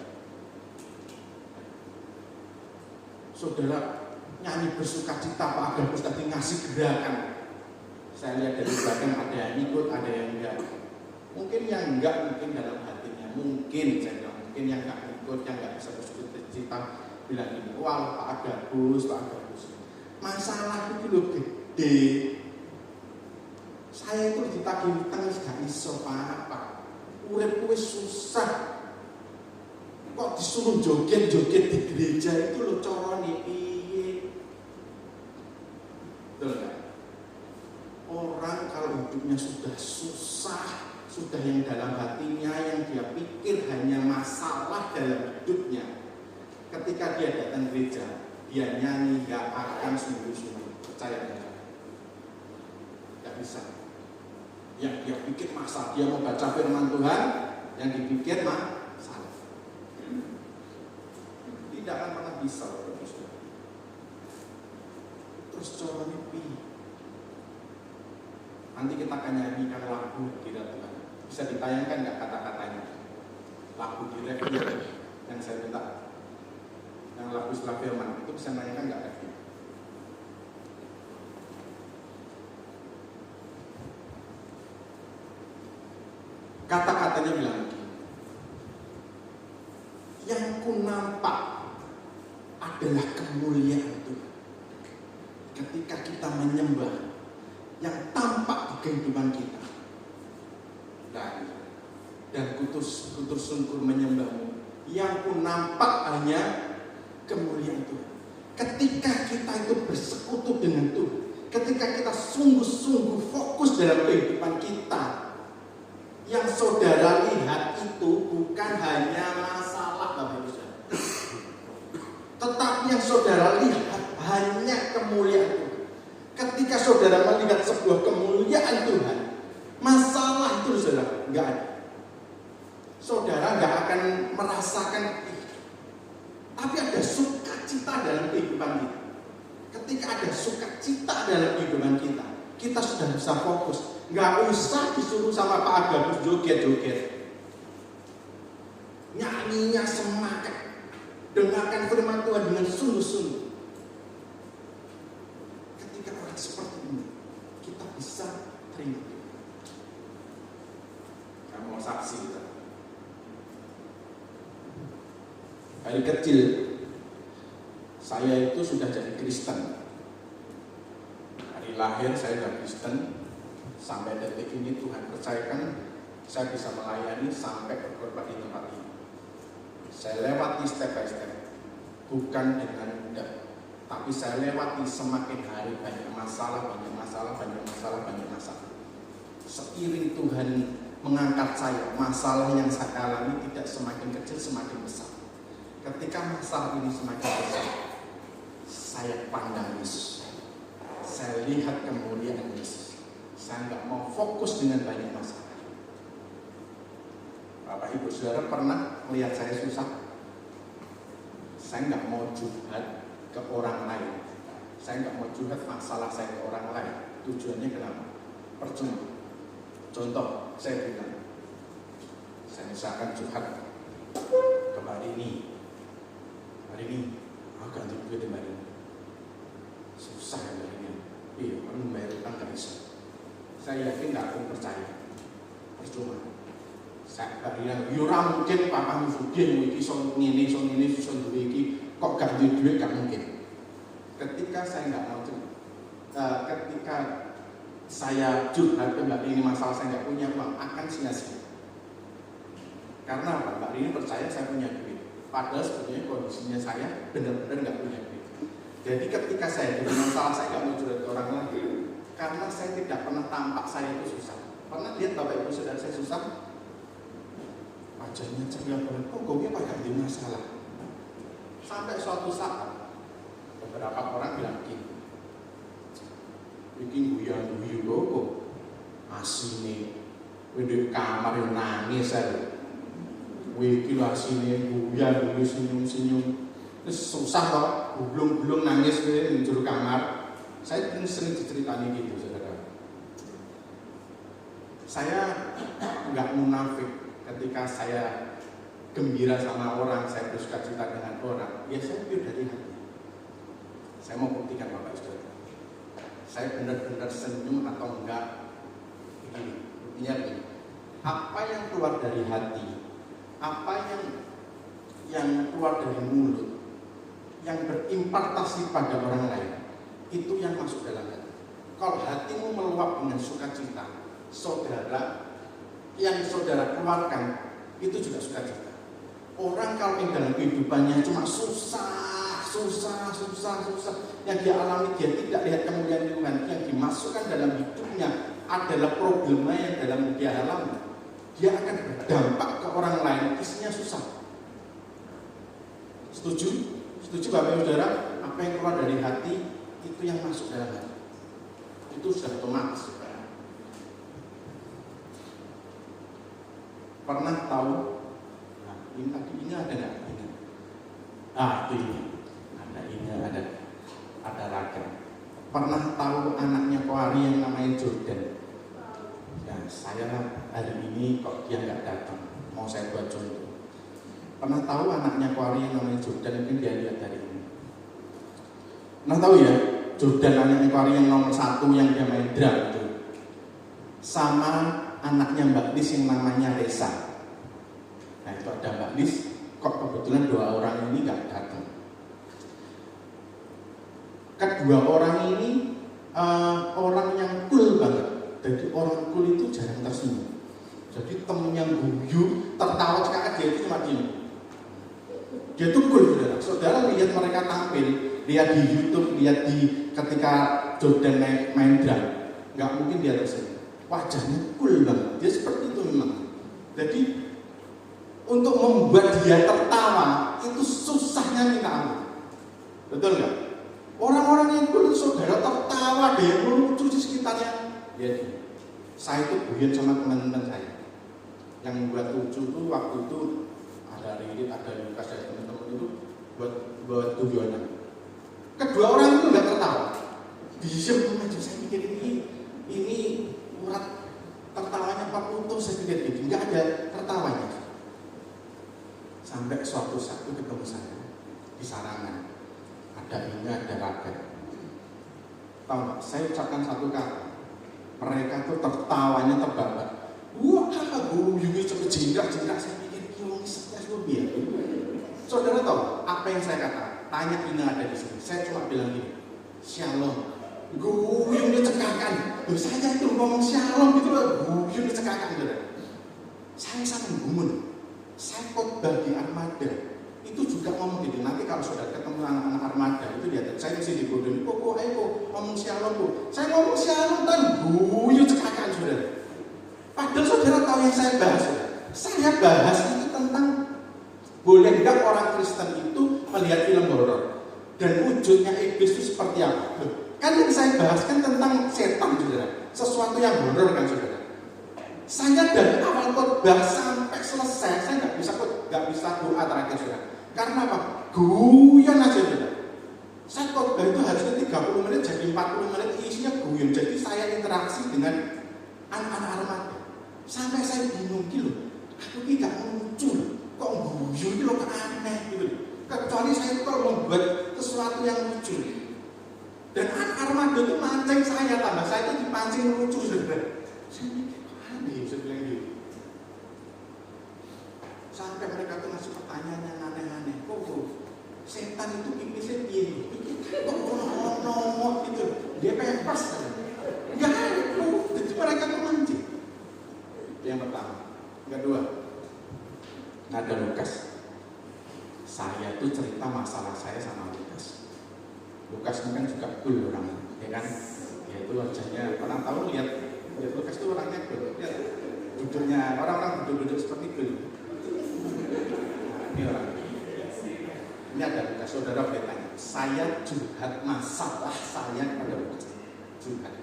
Saudara nyanyi bersuka cita, Pak Agapus tadi ngasih gerakan. Saya lihat dari belakang ada yang ikut, ada yang enggak. Mungkin yang enggak, mungkin dalam hatinya, mungkin saya bilang, mungkin yang enggak ikut, yang enggak bisa bersuka cita, bilang gini, wah Pak Agapus, masalah itu loh gede. Saya itu ditagih utang gak iso Pak. Urip wis susah. Kok disuruh joget-joget di gereja itu loh carane piye? Betul gak? Orang kalau hidupnya sudah susah, sudah yang dalam hatinya, yang dia pikir hanya masalah dalam hidupnya, ketika dia datang gereja, dia nyanyi gak akan sungguh-sungguh. Percaya gak? Gak bisa. Yang dia pikir masalah, dia mau baca firman Tuhan, yang dipikir masalah. Tidak akan pernah bisa. Terus caranya piye? Nanti kita akan nyanyikan lagu Hadirat Tuhan. Bisa ditayangkan nggak kata-katanya? Lagu di review yang saya minta, yang lagu setelah firman itu bisa nyanyikan nggak review? Kata-katanya bilang begini, yang ku nampak adalah kemuliaan Tuhan. Ketika kita menyembah, yang tampak di kehidupan kita, dan kutus sungkur menyembahmu, yang ku nampak hanya kemuliaan Tuhan. Ketika kita itu bersekutu dengan Tuhan, ketika kita sungguh-sungguh fokus dalam kehidupan kita, yang saudara lihat itu bukan hanya masalah Bapak Ibu Saudara, tetapi yang saudara lihat hanya kemuliaan Tuhan. Ketika saudara melihat sebuah kemuliaan Tuhan, masalah itu saudara nggak ada. Saudara nggak akan merasakan, tapi ada sukacita dalam kehidupan kita. Ketika ada sukacita dalam kehidupan kita, kita sudah bisa fokus. Nggak usah disuruh sama Pak Agapus joget-joget. Nyanyinya semangat, dengarkan firman Tuhan dengan sungguh-sungguh. Ketika orang seperti ini, kita bisa terima. Kamu mau saksi kita? Dari kecil saya itu sudah jadi Kristen. Dari lahir saya sudah Kristen. Sampai detik ini Tuhan percayakan saya bisa melayani sampai berkorban di tempat ini. Saya lewati step by step, bukan dengan mudah, tapi saya lewati semakin hari banyak masalah. Seiring Tuhan mengangkat saya, masalah yang saya alami tidak semakin kecil, semakin besar. Ketika masalah ini semakin besar, saya pandang Yesus, saya lihat kemuliaan Yesus. Saya nggak mau fokus dengan banyak masalah. Bapak Ibu Saudara pernah melihat saya susah? Saya nggak mau curhat ke orang lain. Saya nggak mau curhat masalah saya ke orang lain. Tujuannya kenapa? Percuma. Contoh, saya bilang, saya misalkan curhat ke Mbak Rini. Mbak Rini, aku ganti duit Mbak Rini. Susah ya Mbak Rini. Iya, kamu bayar utang nggak bisa. Saya yakin nggak akan percaya. Percuma. Saya bilang, ora mungkin papamu sugih iki iso ngene iso duwe iki kok gak duwe duit, gak mungkin. Ketika saya nggak mau ketika saya curhat ke Mbak Rini masalah saya nggak punya uang, akan sia-sia. Karena apa? Mbak Rini percaya saya punya duit, padahal sebetulnya kondisinya saya benar-benar nggak punya duit. Jadi ketika saya punya masalah, saya nggak mau curhat ke orang lain, karena saya tidak pernah tampak saya itu susah. Pernah lihat Bapak Ibu Saudara saya susah? Wajahnya ceria banget, kok gue gak ada masalah. Sampai suatu saat beberapa orang bilang gini, bikin guyu kok asine di kamar yang nangis aja, wiki asine guyu senyum, terus susah kok, gulung nangis di juru kamar. Saya sering diceritani gitu, saudara. Saya nggak munafik. Ketika saya gembira sama orang, saya bersuka cita dengan orang, ya saya pure dari hati. Saya mau buktikan Bapak Saudara, saya benar-benar senyum atau enggak. Begini, buktinya begini. Apa yang keluar dari hati, apa yang keluar dari mulut, yang berimpartasi pada orang lain, itu yang masuk dalam hati. Kalau hatimu meluap dengan sukacita, saudara, yang saudara keluarkan itu juga sukacita. Orang kalau yang dalam kehidupannya cuma susah, yang dia alami, dia tidak lihat kemuliaan Tuhan, yang dimasukkan dalam hidupnya adalah problema yang dalam dia alami, dia akan berdampak ke orang lain, isinya susah. Setuju? Setuju Bapak Ibu Saudara? Apa yang keluar dari hati itu yang masuk dalam hati. Itu sudah otomatis. Pernah tahu? Nah, ini ada nggak? Ini. Ini ada ragam. Pernah tahu anaknya Koari yang namanya Jordan? Ya, saya hari ini kok dia nggak datang, mau saya buat contoh. Pernah tahu anaknya Koari yang namanya Jordan? Mungkin dia lihat dari ini. Pernah tahu ya, Jordan anaknya Koari yang nomor 1 yang dia main drum itu, sama anaknya Mbak Lis yang namanya Reza. Nah itu ada Mbak Lis, kok kebetulan 2 orang ini nggak datang. Kedua orang ini orang yang cool banget. Jadi orang cool itu jarang tersenyum. Jadi temen yang guyu, tertawa cekak dia itu cuma diem. Dia tuh cool, saudara. Saudara lihat mereka tampil, lihat di YouTube, lihat di ketika Jordan main drum, nggak mungkin dia tersenyum. Wajahnya cool banget, dia seperti itu memang. Jadi untuk membuat dia tertawa itu susahnya minta ampun. Betul nggak? Orang-orang yang cool saudara tertawa, dia melucu di sekitarnya. Jadi saya itu guyon sama teman-teman saya yang buat lucu tuh waktu itu ada Ridit, ada Lukas, dan teman-teman itu buat guyonan. Kedua orang itu nggak tertawa, diem aja. Saya pikir ini urat tertawanya Pak Putu, saya pikir gitu, nggak ada tertawanya. Sampai suatu saat ketemu saya di Sarangan, ada raga. Tahu nggak? Saya ucapkan satu kata, mereka tuh tertawanya terbabak. Wah, guyunya cepet jingkrak. Saya pikir kiong stres lebih ya. Saudara tahu apa yang saya kata? Tanya Ina ada di sini. Saya cuma bilang gini, Shalom. Guyunya cekakan. Saya itu ngomong Shalom gitu loh, guyunya cekakan gitu. Saya sangat gumun. Saya khotbah di Armada itu juga ngomong gitu. Nanti kalau saudara ketemu anak-anak Armada itu dia, saya mesti dibodohin. Kok ayo ngomong Shalom kok. Saya ngomong Shalom kan guyu cekakan saudara. Padahal saudara tahu yang saya bahas. Saya bahas itu tentang boleh enggak orang Kristen itu melihat film horor dan wujudnya iblis itu seperti apa. Kan yang saya bahas kan tentang setan saudara, sesuatu yang horor kan saudara. Saya dari awal khotbah sampai selesai saya nggak bisa doa terakhir saudara. Karena apa? Guyon aja saudara. Saya khotbah itu harusnya 30 menit jadi 40 menit isinya guyon. Jadi saya interaksi dengan anak-anak Armada. Sampai saya bingung gitu, aku tidak muncul, kok guyon gitu loh, aneh gitu. Kecuali saya kalau membuat sesuatu yang lucu. Dan anak Armada itu mancing saya, tambah saya itu dipancing lucu saudara. Saya mikir, aneh, saya bilang gitu. Dia pepes kan? Enggak ada, jadi mereka memancing. Itu yang pertama. Yang kedua, ada Lukas. Saya tuh cerita masalah saya sama Lukas. Lukas ini kan juga cool orangnya, ya kan? Ya itu wajahnya, orang tahu lihat Lukas itu orangnya cool. Lihat duduknya, orang-orang duduk-duduk seperti cool. Nah, ini orang. Ini ada Lukas, saudara bertanya, saya curhat masalah saya kepada Lukas. Curhat.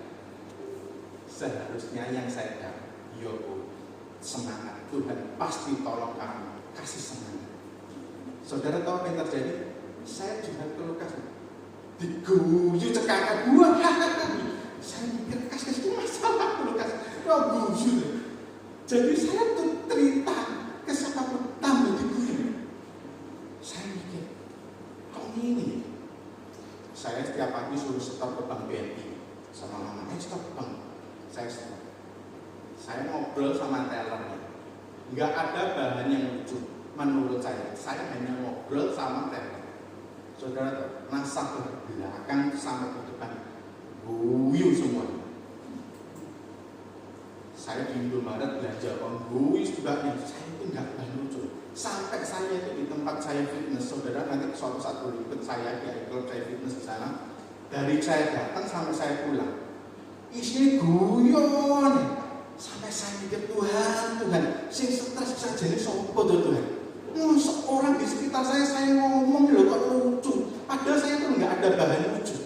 Seharusnya yang saya dapat, yo semangat, Tuhan pasti tolong kamu, kasih semangat. Saudara tahu apa yang terjadi? Saya curhat ke Lukas, diguyu cekakan gua. Saya mikir Lukas itu masalah Lukas, guyu. Jadi saya tuh cerita ke siapapun tambah diguyu. Saya mikir, kok ini? Saya setiap pagi suruh setor ke bank BNI sama mama, setor ke bank. Saya ngobrol sama tellernya, nggak ada bahan yang lucu menurut saya hanya ngobrol sama teller. Saudara, nasabah belakang sampai ke depan guyu semua. Saya di Indomaret belanja guyu juga, saya itu nggak bahan lucu. Sampai saya itu di tempat saya fitness, saudara, nanti suatu saat berikut saya di ikut saya fitness di sana. Dari saya datang sampai saya pulang, isinya guyon. Sampai saya mikir, Tuhan, sing stres bisa jadi sopo tuh Tuhan. Seorang di sekitar saya ngomong loh kok lucu. Padahal saya tuh nggak ada bahan lucu.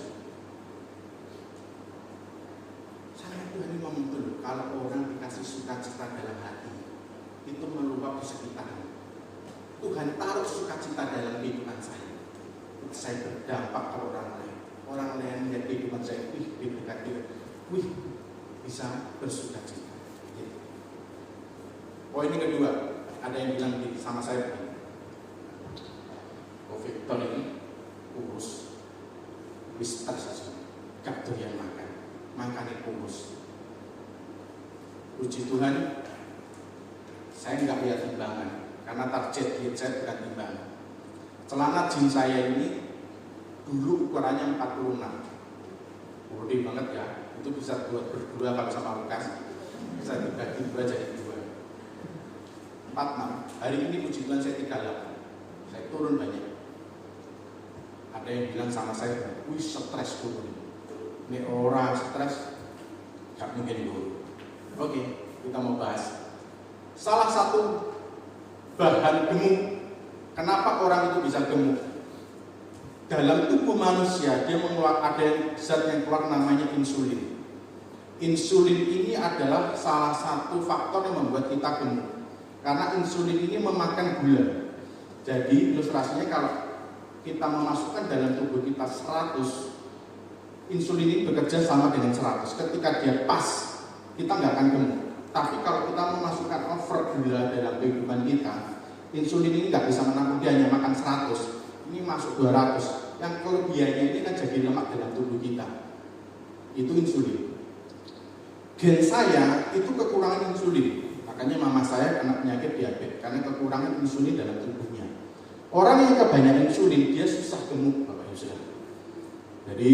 Saya Tuhan ini ngomong dulu, kalau orang dikasih sukacita dalam hati, itu meluap di sekitarnya. Tuhan taruh sukacita dalam kehidupan saya. Saya berdampak ke orang lain. Orang lain melihat kehidupan saya, bisa bersukacita. Poin yang kedua, ada yang bilang sama saya begini, Victor ini kurus, stres aja, gak doyan makannya kurus. Puji Tuhan, saya nggak lihat timbangan, karena target diet saya bukan timbangan. Celana jeans saya ini dulu ukurannya 46, gede banget ya, itu bisa buat berdua kalau sama Lukas, bisa dibagi dua jadi 46. Hari ini puji Tuhan saya 38. Saya turun banyak. Ada yang bilang sama saya, wih stres turun. Ini orang stres, gak mungkin turun. Oke, kita mau bahas. Salah satu bahan gemuk, kenapa orang itu bisa gemuk? Dalam tubuh manusia, dia ada zat yang keluar namanya insulin. Insulin ini adalah salah satu faktor yang membuat kita gemuk. Karena insulin ini memakan gula. Jadi ilustrasinya kalau kita memasukkan dalam tubuh kita 100, insulin ini bekerja sama dengan 100. Ketika dia pas, kita nggak akan gemuk. Tapi kalau kita memasukkan over gula dalam kehidupan kita, insulin ini nggak bisa menampung, dia hanya makan 100. Ini masuk 200. Yang kelebihannya ini kan jadi lemak dalam tubuh kita. Itu insulin. Gen saya itu kekurangan insulin. Makanya mama saya kena penyakit diabetes karena kekurangan insulin dalam tubuhnya. Orang yang kebanyakan insulin dia susah gemuk, Bapak Ibu Saudara. Jadi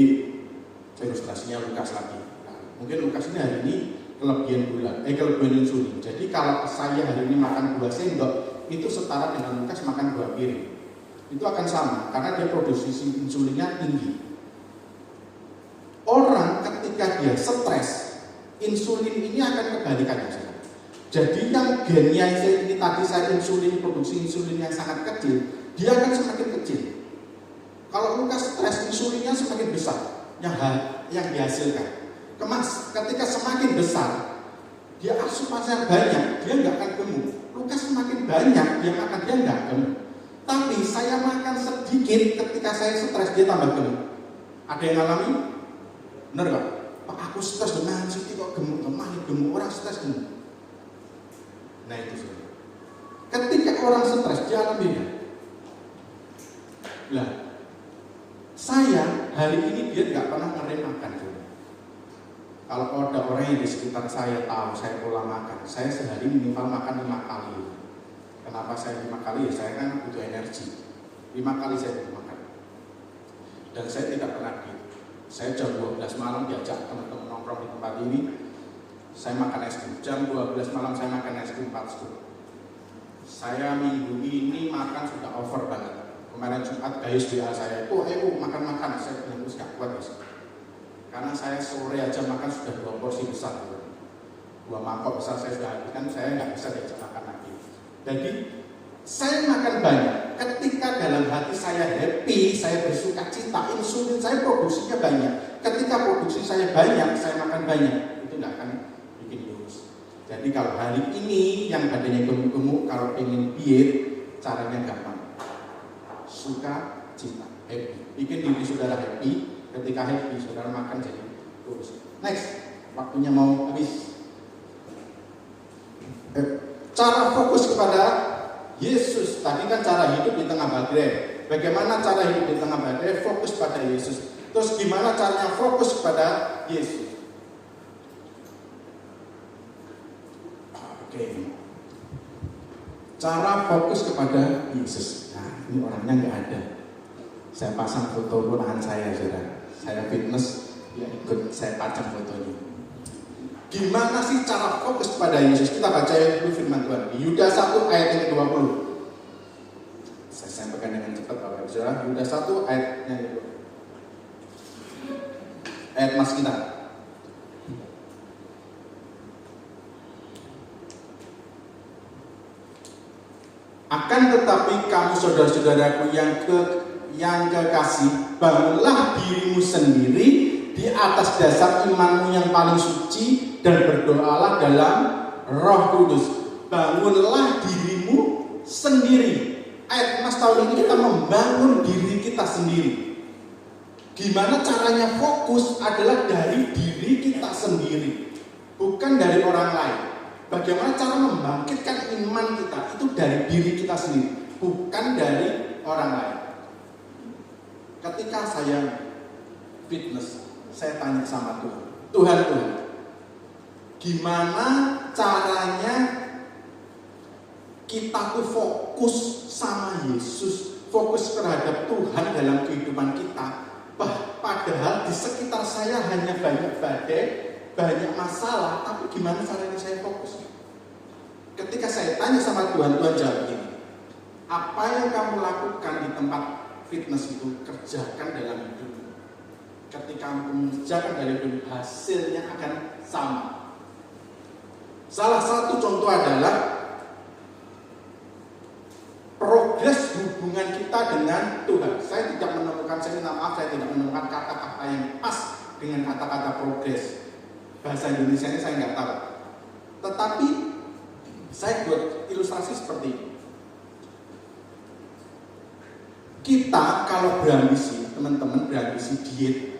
ilustrasinya Lukas lagi. Nah, mungkin Lukas ini hari ini kelebihan insulin. Jadi kalau saya hari ini makan 2 sendok, itu setara dengan Lukas makan 2 piring. Itu akan sama karena dia produksi insulinnya tinggi. Orang ketika dia stres, insulin ini akan kebalikannya. Jadi yang gennya ini tadi saya insulin, produksi insulin yang sangat kecil, dia akan semakin kecil. Kalau Lukas stres, insulinnya semakin besar yang dihasilkan. Ketika semakin besar, dia asupannya banyak, dia nggak akan gemuk. Lukas semakin banyak, dia makan, dia nggak gemuk. Tapi saya makan sedikit, ketika saya stres, dia tambah gemuk. Ada yang alami? Benar nggak? Pak, aku stres dengan Siti kok gemuk, gemuk orang stres gemuk. Nah itu saudara. Ketika orang stres, dia alaminya. Lah, saya hari ini dia nggak pernah ngerem makan. Kalau ada orang yang di sekitar saya tahu saya pola makan, saya sehari minimal makan 5 kali. Kenapa saya 5 kali? Ya saya kan butuh energi. 5 kali saya butuh makan. Dan saya tidak pernah diet. Saya jam 12 malam diajak teman-teman nongkrong di tempat ini, saya makan es krim. Jam 12 malam saya makan es krim 4 scoop. Saya minggu ini makan sudah over banget. Kemarin Jumat Gayus WA saya, makan-makan. Saya bilang, terus gak kuat ya. Karena saya sore aja makan sudah 2 porsi besar. 2 mangkok besar saya sudah habiskan, saya nggak bisa diajak makan lagi. Jadi saya makan banyak. Ketika dalam hati saya happy, saya bersuka cita, insulin saya produksinya banyak. Ketika produksi saya banyak, saya makan banyak. Itu nggak akan bikin lurus. Jadi kalau hari ini yang badannya gemuk-gemuk, kalau ingin diet, caranya gampang. Suka cita, happy. Bikin diri saudara happy. Ketika happy, saudara makan jadi lurus. Next, waktunya mau habis. Cara fokus kepada Yesus. Tadi kan cara hidup di tengah badai. Bagaimana cara hidup di tengah badai? Fokus pada Yesus. Terus gimana caranya fokus kepada Yesus? Oke. Cara fokus kepada Yesus. Nah, ini orangnya nggak ada. Saya pasang foto tangan saya, saudara. Saya fitness, ya ikut saya pajang fotonya. Gimana sih cara fokus pada Yesus? Kita baca dulu firman Tuhan di Yudas 1 ayat yang ke-20. Saya sampaikan dengan cepat Bapak Ibu Saudara. Yudas 1 ayat yang ke-20. Ayat mas kita. Akan tetapi kamu saudara-saudaraku yang kekasih, bangunlah dirimu sendiri di atas dasar imanmu yang paling suci dan berdoalah dalam Roh Kudus. Bangunlah dirimu sendiri. Ayat Mas tahun ini kita membangun diri kita sendiri. Gimana caranya fokus adalah dari diri kita sendiri, bukan dari orang lain. Bagaimana cara membangkitkan iman kita itu dari diri kita sendiri, bukan dari orang lain. Ketika saya fitness, saya tanya sama Tuhan, gimana caranya kita tuh fokus sama Yesus, fokus terhadap Tuhan dalam kehidupan kita. Padahal di sekitar saya hanya banyak badai, banyak masalah, tapi gimana caranya saya fokus? Ketika saya tanya sama Tuhan jawab gini, apa yang kamu lakukan di tempat fitness itu, kerjakan dalam hidupmu. Ketika kamu mengerjakan dalam hidup, hasilnya akan sama. Salah satu contoh adalah progres hubungan kita dengan Tuhan. Saya tidak menemukan kata-kata yang pas dengan kata-kata progres. Bahasa Indonesia ini saya nggak tahu. Tetapi saya buat ilustrasi seperti ini. Kita kalau berambisi, teman-teman berambisi diet,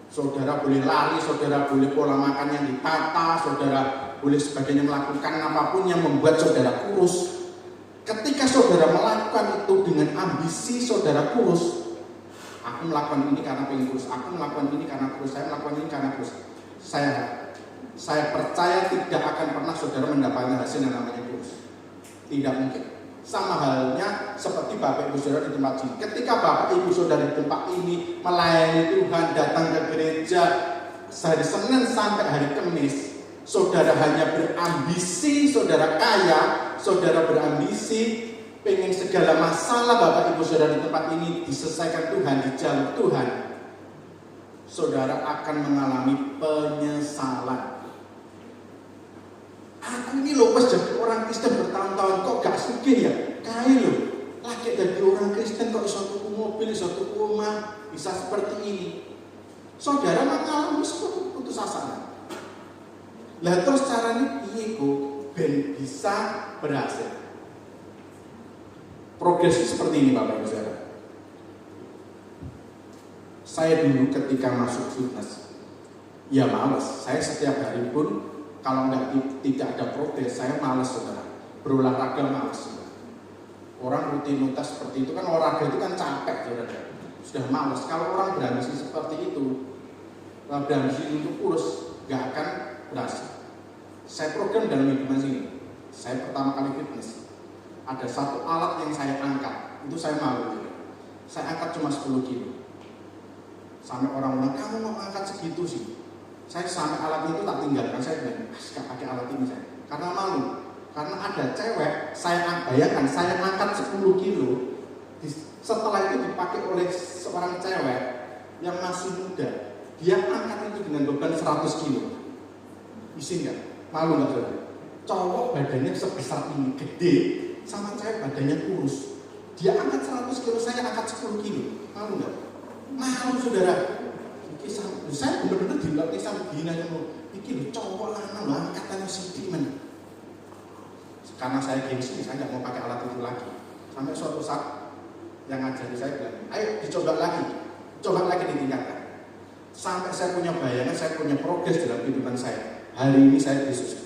saudara boleh lari, saudara boleh pola makan yang ditata, saudara boleh sebagainya melakukan apapun yang membuat saudara kurus. Ketika saudara melakukan itu dengan ambisi saudara kurus, aku melakukan ini karena pengen kurus, aku melakukan ini karena kurus, saya melakukan ini karena kurus. Saya percaya tidak akan pernah saudara mendapatkan hasil yang namanya kurus. Tidak mungkin. Sama halnya seperti Bapak Ibu Saudara di tempat ini. Ketika Bapak Ibu Saudara di tempat ini melayani Tuhan, datang ke gereja hari Senin sampai hari Kamis, saudara hanya berambisi, saudara kaya, saudara berambisi pengen segala masalah Bapak Ibu Saudara di tempat ini diselesaikan Tuhan, di jalur Tuhan, saudara akan mengalami penyesalan. Aku ini loh pas jadi orang Kristen bertahun-tahun kok gak sugih ya? Kaya loh, lagi jadi orang Kristen kok bisa tuku mobil, bisa tuku rumah, bisa seperti ini. Saudara mengalami seperti putus asa. Lah terus caranya piye kok ben bisa berhasil? Progres seperti ini Bapak Ibu Saudara. Saya dulu ketika masuk fitness, ya males. Saya setiap hari pun kalau tidak ada progres, saya malas saudara. Berolahraga malas saudara. Orang rutinitas seperti itu kan, olahraga itu kan capek saudara. Sudah malas. Kalau orang berambisi seperti itu, berambisi untuk kurus, gak akan berhasil. Saya program dalam hidup ini. Saya pertama kali fitness. Ada satu alat yang saya angkat, itu saya malu. Saya angkat cuma 10 kilo. Sampai orang-orang, kamu mau angkat segitu sih? Saya sampai alat itu tak tinggalkan, saya bilang, gak pakai alat ini saya. Karena malu. Karena ada cewek, saya bayangkan, saya angkat 10 kilo, setelah itu dipakai oleh seorang cewek yang masih muda. Dia angkat itu dengan beban 100 kilo. Isi nggak? Malu nggak saudara? Cowok badannya sebesar ini, gede, sama cewek badannya kurus. Dia angkat 100 kilo, saya angkat 10 kilo. Malu nggak? Malu saudara. Saya benar-benar dilatih sampai gini aja mau. Iki loh cowok lanang loh angkatannya sedikit men. Karena saya gengsi, saya nggak mau pakai alat itu lagi. Sampai suatu saat yang ngajari saya bilang, ayo dicoba lagi ditingkatkan. Sampai saya punya bayangan, saya punya progres dalam kehidupan saya. Hari ini saya bisa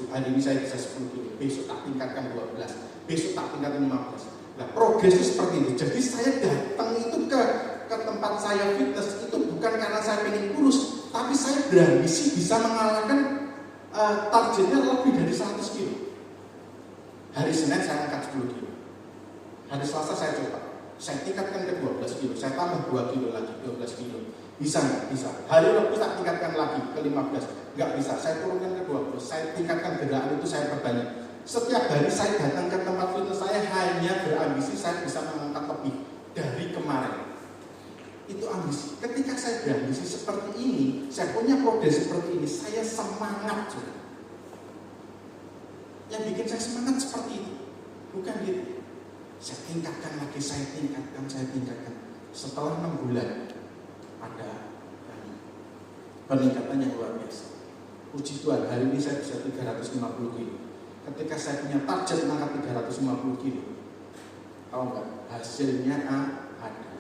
10 kilo, besok tak tingkatkan 12, besok tak tingkatkan 15. Nah progres itu seperti itu. Jadi saya datang itu ke tempat saya fitness itu bukan karena saya pengen kurus, tapi saya berambisi bisa mengalahkan targetnya lebih dari 100 kilo. Hari Senin saya angkat 10 kilo. Hari Selasa saya coba. Saya tingkatkan ke 12 kilo. Saya tambah 2 kilo lagi, 12 kilo. Bisa nggak? Bisa. Hari Rabu saya tingkatkan lagi ke 15. Nggak bisa. Saya turunkan ke 20. Saya tingkatkan gerakan itu saya perbanyak. Setiap hari saya datang ke tempat fitness saya hanya berambisi saya bisa mengangkat lebih dari kemarin. Itu ambisi. Ketika saya berambisi seperti ini, saya punya progres seperti ini, saya semangat juga. Yang bikin saya semangat seperti itu, bukan gitu. Saya tingkatkan lagi, saya tingkatkan. Setelah 6 bulan, ada peningkatan yang luar biasa. Puji Tuhan, hari ini saya bisa 350 kilo. Ketika saya punya target mengangkat 350 kilo, tahu nggak? Hasilnya ada.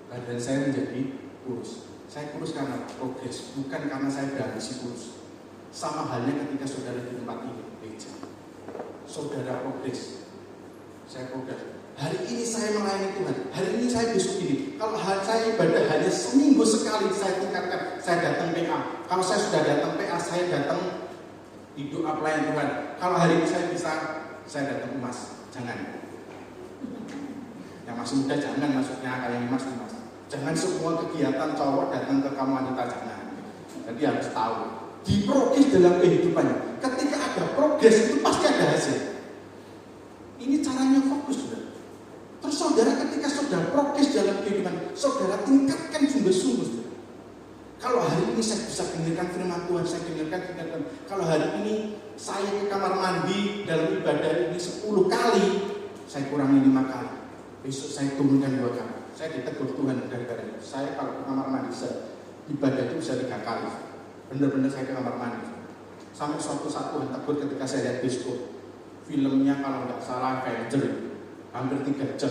Badan saya menjadi kurus. Saya kurus karena progres, bukan karena saya berambisi kurus. Sama halnya ketika saudara di tempat ini, gereja. Saudara progres, saya progres. Hari ini saya melayani Tuhan, hari ini saya besok ini. Kalau saya ibadah hanya seminggu sekali saya tingkatkan, saya datang PA. Kalau saya sudah datang PA, saya datang di doa pelayan Tuhan. Kalau hari ini saya bisa, saya datang emas. Jangan. Yang masih muda jangan masuknya kayak emas. Jangan semua kegiatan cowok datang ke kamu wanita, jangan. Jadi harus tahu. Diprogres dalam kehidupannya. Ketika ada progres itu pasti ada hasil. Ini caranya fokus, saudara. Terus saudara ketika saudara progres dalam kehidupan, saudara tingkatkan sungguh-sungguh. Kalau hari ini saya bisa dengarkan firman Tuhan, saya dengarkan. Kalau hari ini saya ke kamar mandi dalam ibadah ini 10 kali, saya kurangi 5 kali. Besok saya turunkan 2 kali. Saya ditegur Tuhan gara-gara itu. Saya kalau ke kamar mandi, ibadah itu bisa 3 kali. Benar-benar saya ke kamar mandi. Sampai suatu saat Tuhan tegur ketika saya lihat bioskop. Filmnya kalau nggak salah Avenger, hampir 3 jam.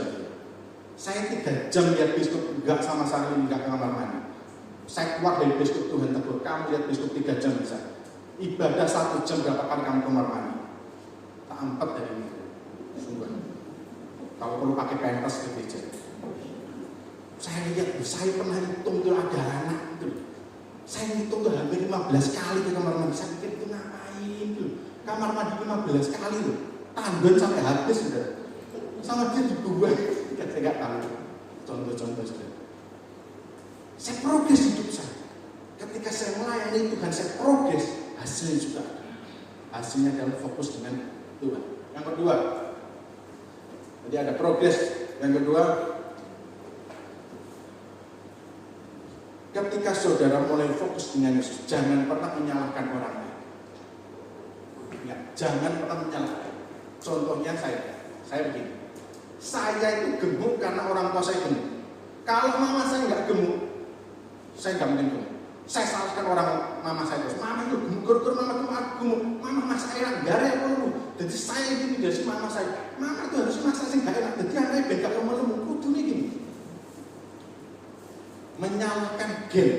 Saya 3 jam lihat bioskop, nggak sama sekali nggak ke kamar mandi. Saya keluar dari bioskop, Tuhan tegur, kamu lihat bioskop 3 jam bisa. Ibadah 1 jam berapa kali kamu ke kamar mandi? Tak empat dari ini. Sungguh. Kalau perlu pakai pampers ke gereja. Saya lihat, saya pernah hitung tuh ada anak itu. Saya hitung tuh hampir 15 kali ke kamar mandi. Saya pikir itu ngapain tuh? Kamar mandi 15 kali tuh. Tanggungan sampai habis sudah. Sama dia dibuang. Saya nggak tahu. Contoh-contoh sudah. Saya progres hidup saya. Ketika saya melayani Tuhan, saya progres. Hasilnya juga ada. Hasilnya adalah fokus dengan Tuhan. Yang kedua, jadi ada progres. Yang kedua, ketika saudara mulai fokus dengan Yesus, jangan pernah menyalahkan orang lain. Ya, jangan pernah menyalahkan. Contohnya saya begini. Saya itu gemuk karena orang tua saya gemuk. Kalau mama saya nggak gemuk, saya nggak mungkin gemuk. Saya salahkan orang mama saya terus. Mama itu gemuk, gara-gara mama gemuk. Mama saya nggak ada yang perlu. Jadi saya ini tidak sih mama saya. Mama itu harus masak sih nggak enak. Jadi anaknya bengkak lemu-lemu. Kudu nih gini. Menyalahkan gen.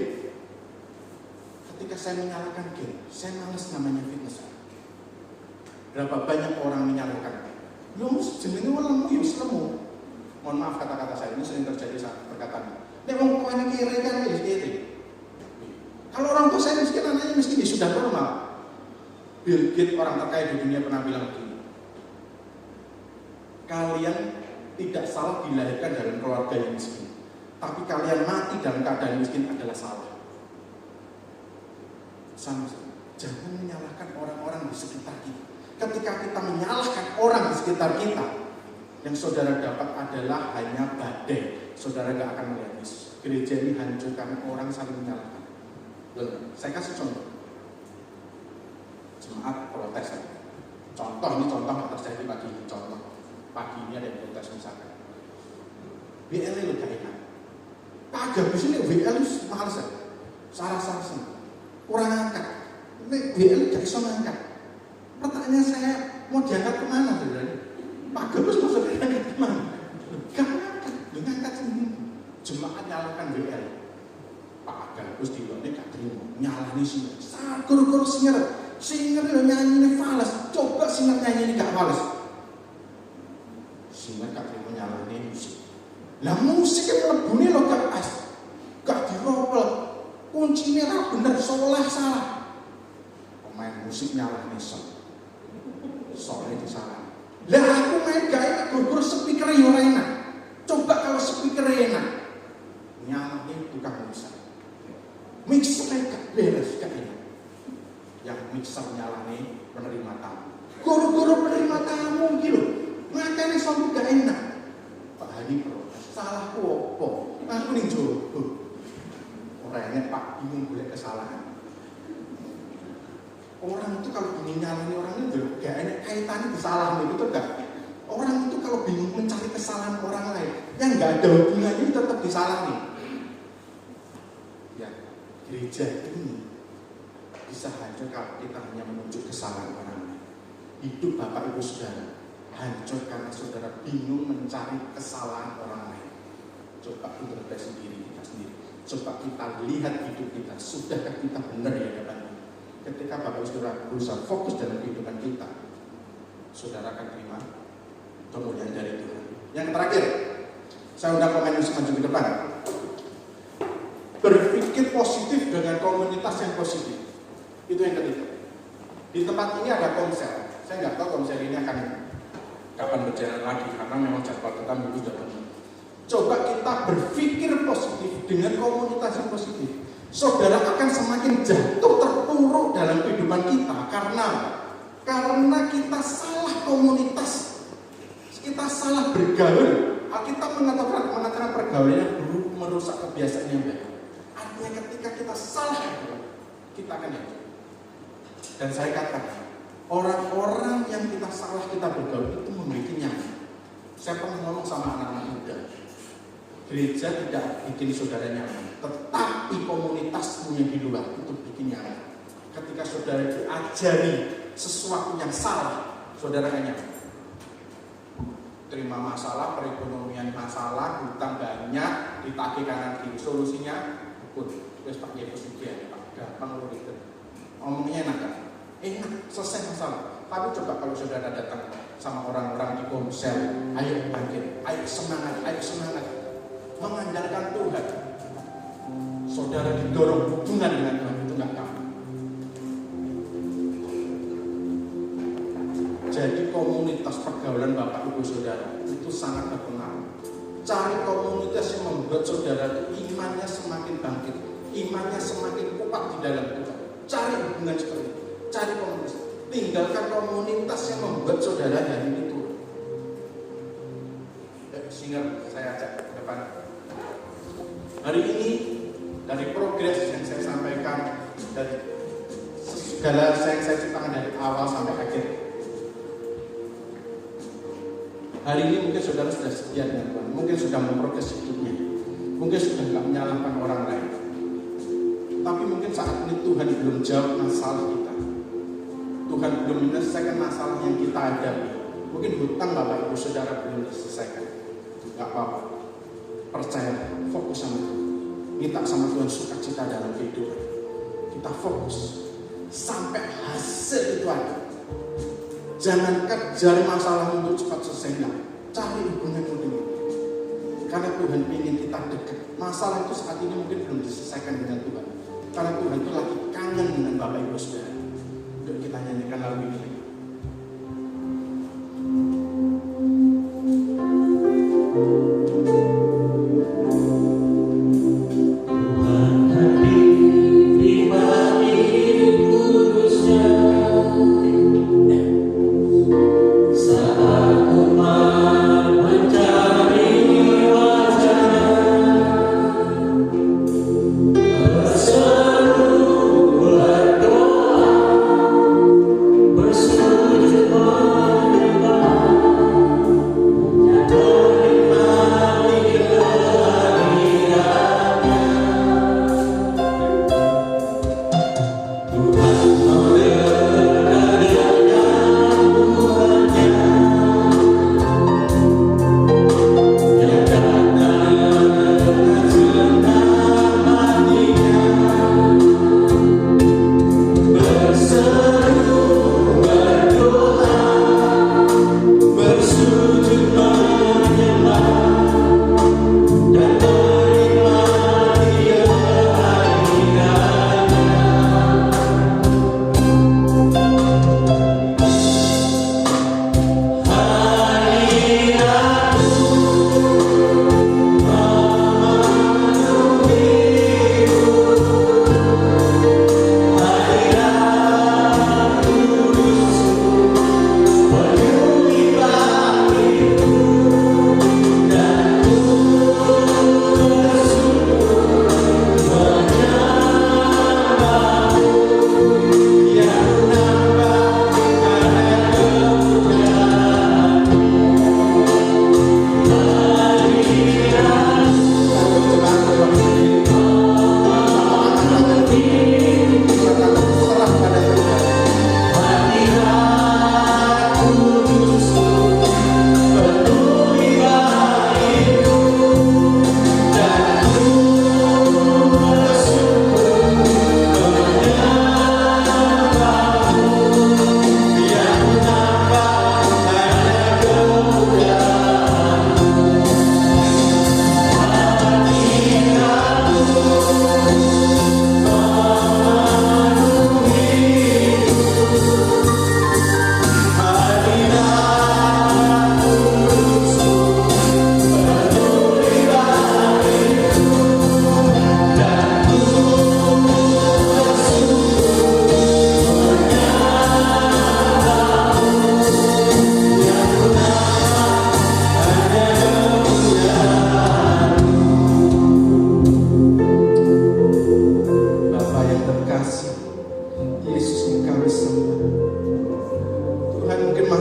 Ketika saya menyalahkan gen, saya males namanya fitness. Berapa banyak orang menyalahkan? Lu jenenge lemu ya lemu. Mohon maaf kata-kata saya ini sering terjadi saat perkataan. Nek wong tuane kiri kan ya kiri. Kalau orang tua saya miskin, anaknya miskin ya sudah normal. Bill Gates orang terkaya di dunia pernah bilang begini. Kalian tidak salah dilahirkan dalam keluarga yang miskin. tapi kalian mati dalam keadaan miskin adalah salah. Sama-sama. Jangan menyalahkan orang-orang di sekitar kita. Ketika kita menyalahkan orang di sekitar kita, yang saudara dapat adalah hanya badai. Saudara gak akan melihat Yesus. Gereja ini hancur karena orang saling menyalahkan. Saya kasih contoh. Jemaat protes. Contoh ini contoh terjadi pagi ini. Contoh pagi ini ada yang protes misalkan. BL itu gak enak. Pak Gabus ini BL itu mahal saya. Sarah-sarah kurang angkat. Ini BL gak bisa ngangkat. Pertanyaan saya, mau diangkat kemana saudara? Pak Gabus mau diangkat kemana? Gak ngangkat, ngangkat sendiri. Jemaat nyalakan BL. Pak Gabus di luar ini gak terima. Nyalani singer. Sakur-kur singer. Singer nyanyi ini fales. Coba singer nyanyi ini gak fales. Singer gak terima nyalani musik. Lah musik yang lebuni lo gak as. Gak diropel. Kuncinya lah bener soleh salah. Pemain musik nyalani soalnya disalah. Lah aku main gak enak, gur-gur speaker yang enak. Coba kalau speaker enak, nyalahin tukang mixer. Mixernya gak beres, gak enak. Yang mixer nyalahin penerima tamu. Gur-gur penerima tamu gitu. Makanya sampai gak enak. Pak Hani protes, salahku apa? Aku nih jodoh. Orangnya Pak bingung boleh kesalahan. Orang itu kalau bingung nyalani orang itu gak enak kaitannya kesalahan itu gak. Orang itu kalau bingung mencari kesalahan orang lain yang gak ada hubungannya tetap disalahi. Ya, gereja ini bisa hancur kalau kita hanya menunjuk kesalahan orang lain. Hidup Bapak Ibu Saudara hancur karena saudara bingung mencari kesalahan orang lain. Coba introspeksi diri kita sendiri. Coba kita lihat hidup kita, sudahkah kita benar di hadapan Tuhan? Ketika Bapak Ibu Saudara berusaha fokus dalam kehidupan kita, saudara akan terima kemuliaan dari Tuhan. Yang terakhir, saya undang pemain musik maju ke depan. Berpikir positif dengan komunitas yang positif. Itu yang ketiga. Di tempat ini ada konser. Saya nggak tahu konser ini akan kapan berjalan lagi karena memang jadwal kita minggu sudah penuh. Coba kita berpikir positif dengan komunitas yang positif. Saudara akan semakin jatuh terpuruk dalam kehidupan kita. Karena kita salah komunitas. Kita salah bergaul. Kita mengatakan pergaulan yang buruk merusak kebiasaan yang baik. Artinya ketika kita salah, kita akan jatuh. Dan saya katakan, orang-orang yang kita salah kita bergaul itu memiliki nyaman. Saya pernah ngomong sama anak-anak muda. Gereja tidak bikin saudara nyaman, tetapi komunitasmu yang di luar itu bikin nyaman. Ketika saudara diajari sesuatu yang salah, saudara akan nyaman. Terima masalah, perekonomian masalah, hutang banyak, ditagih kanan kiri. Solusinya, terus Pak Yesus dia, Pak, gampang lo gitu. Omongnya enak kan? Enak, selesai masalah. Tapi coba kalau saudara datang sama orang-orang di komsel, ayo bangkit, ayo semangat. Mengandalkan Tuhan, saudara didorong hubungan dengan Tuhan itu nggak gampang. Jadi komunitas pergaulan Bapak Ibu Saudara itu sangat berpengaruh. Cari komunitas yang membuat saudara itu imannya semakin bangkit, imannya semakin kuat di dalam Tuhan. Cari hubungan seperti itu, cari komunitas. Tinggalkan komunitas yang membuat saudara hari ini turun. Singer saya ajak ke depan. Hari ini dari progres yang saya sampaikan, dari segala yang saya ceritakan dari awal sampai akhir. Hari ini mungkin saudara sudah setia dengan Tuhan, mungkin sudah memprogres hidupnya, mungkin sudah tidak menyalahkan orang lain. Tapi mungkin saat ini Tuhan belum jawab masalah kita. Tuhan belum menyelesaikan masalah yang kita hadapi. Mungkin hutang Bapak Ibu Saudara belum diselesaikan. Gak apa-apa. Percaya, fokus sama Tuhan. Minta sama Tuhan sukacita dalam kehidupan. Kita fokus sampai hasil itu ada. Jangan kejar masalah untuk cepat selesai. Cari hubunganmu dulu. Karena Tuhan ingin kita dekat. Masalah itu saat ini mungkin belum diselesaikan dengan Tuhan. Karena Tuhan itu lagi kangen dengan Bapak Ibu Saudara. Untuk kita nyanyikan lagu ini.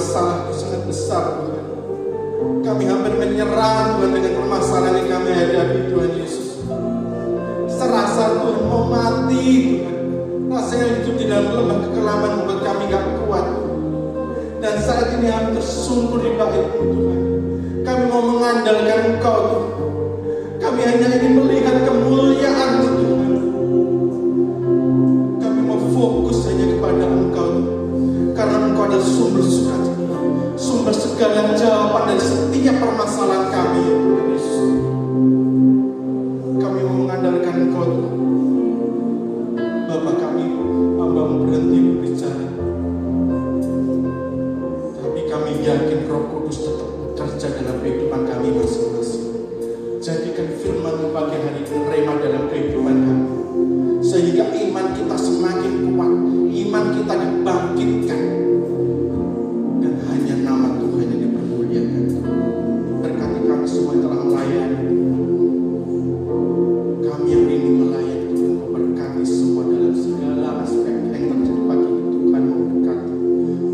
masalah itu sangat besar Tuhan. Kami hampir menyerah Tuhan dengan permasalahan yang kami hadapi Tuhan Yesus. Serasa Tuhan mau mati Tuhan. Rasanya hidup di dalam lembah kekelaman membuat kami gak kuat. Dan saat ini kami tersungkur di bait-Mu Tuhan. Kami mau mengandalkan Engkau Tuhan. Kami hanya ingin melihat kemuliaan-Mu Tuhan. Kami mau fokus hanya kepada Engkau Tuhan. Karena Engkau adalah sumber sukacita, sumber segala jawaban dari setiap permasalahan kami ya Tuhan Yesus. Kami mau mengandalkan Engkau Tuhan. Bapa, kami hamba-Mu berhenti berbicara, tapi kami yakin Roh Kudus tetap bekerja dalam kehidupan kami masing-masing. Jadikan firman-Mu pagi hari ini rema dalam kehidupan kami, sehingga iman kita semakin kuat, iman kita dibangkitkan, dan hanya nama Tuhan yang dipermuliakan. Berkati kami semua yang telah melayani, kami yang ingin melayani Tuhan, Kau berkati semua dalam segala aspek yang terjadi pagi ini. Tuhan memberkati,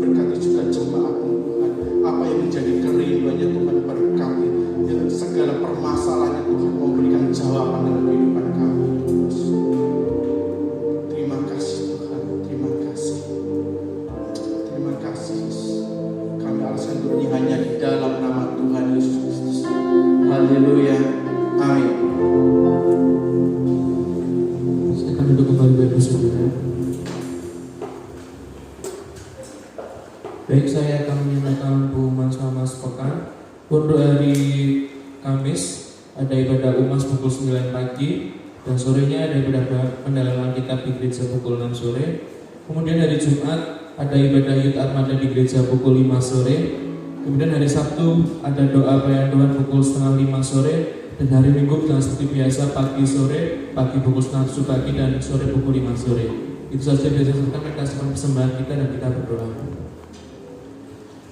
berkati juga jemaat-Mu Tuhan. Apa yang menjadi kerinduannya Tuhan, berkati dalam segala permasalahannya Tuhan, memberikan jawaban dalam kehidupan kami. Terima kasih Tuhan, terima kasih. Terima kasih Yesus. Kami alasan bernyanyi hanya di dalam nama Tuhan Yesus Kristus. Haleluya. Amin. Silakan duduk kembali Bapak Saudara. Baik, saya akan menyatakan pengumuman selama sepekan. Untuk hari Kamis ada ibadah UMAS pukul 9 pagi, dan sorenya ada ibadah pendalaman kitab di gereja pukul 6 sore. Kemudian hari Jumat ada ibadah Youth Armada di gereja pukul 5 sore. Kemudian hari Sabtu ada doa pelayanan Tuhan pukul setengah 5 sore. Dan hari Minggu dengan seperti biasa pagi sore, pagi pukul setengah 7 pagi dan sore pukul 5 sore. Itu saja biasanya kita kasihkan persembahan kita dan kita berdoa.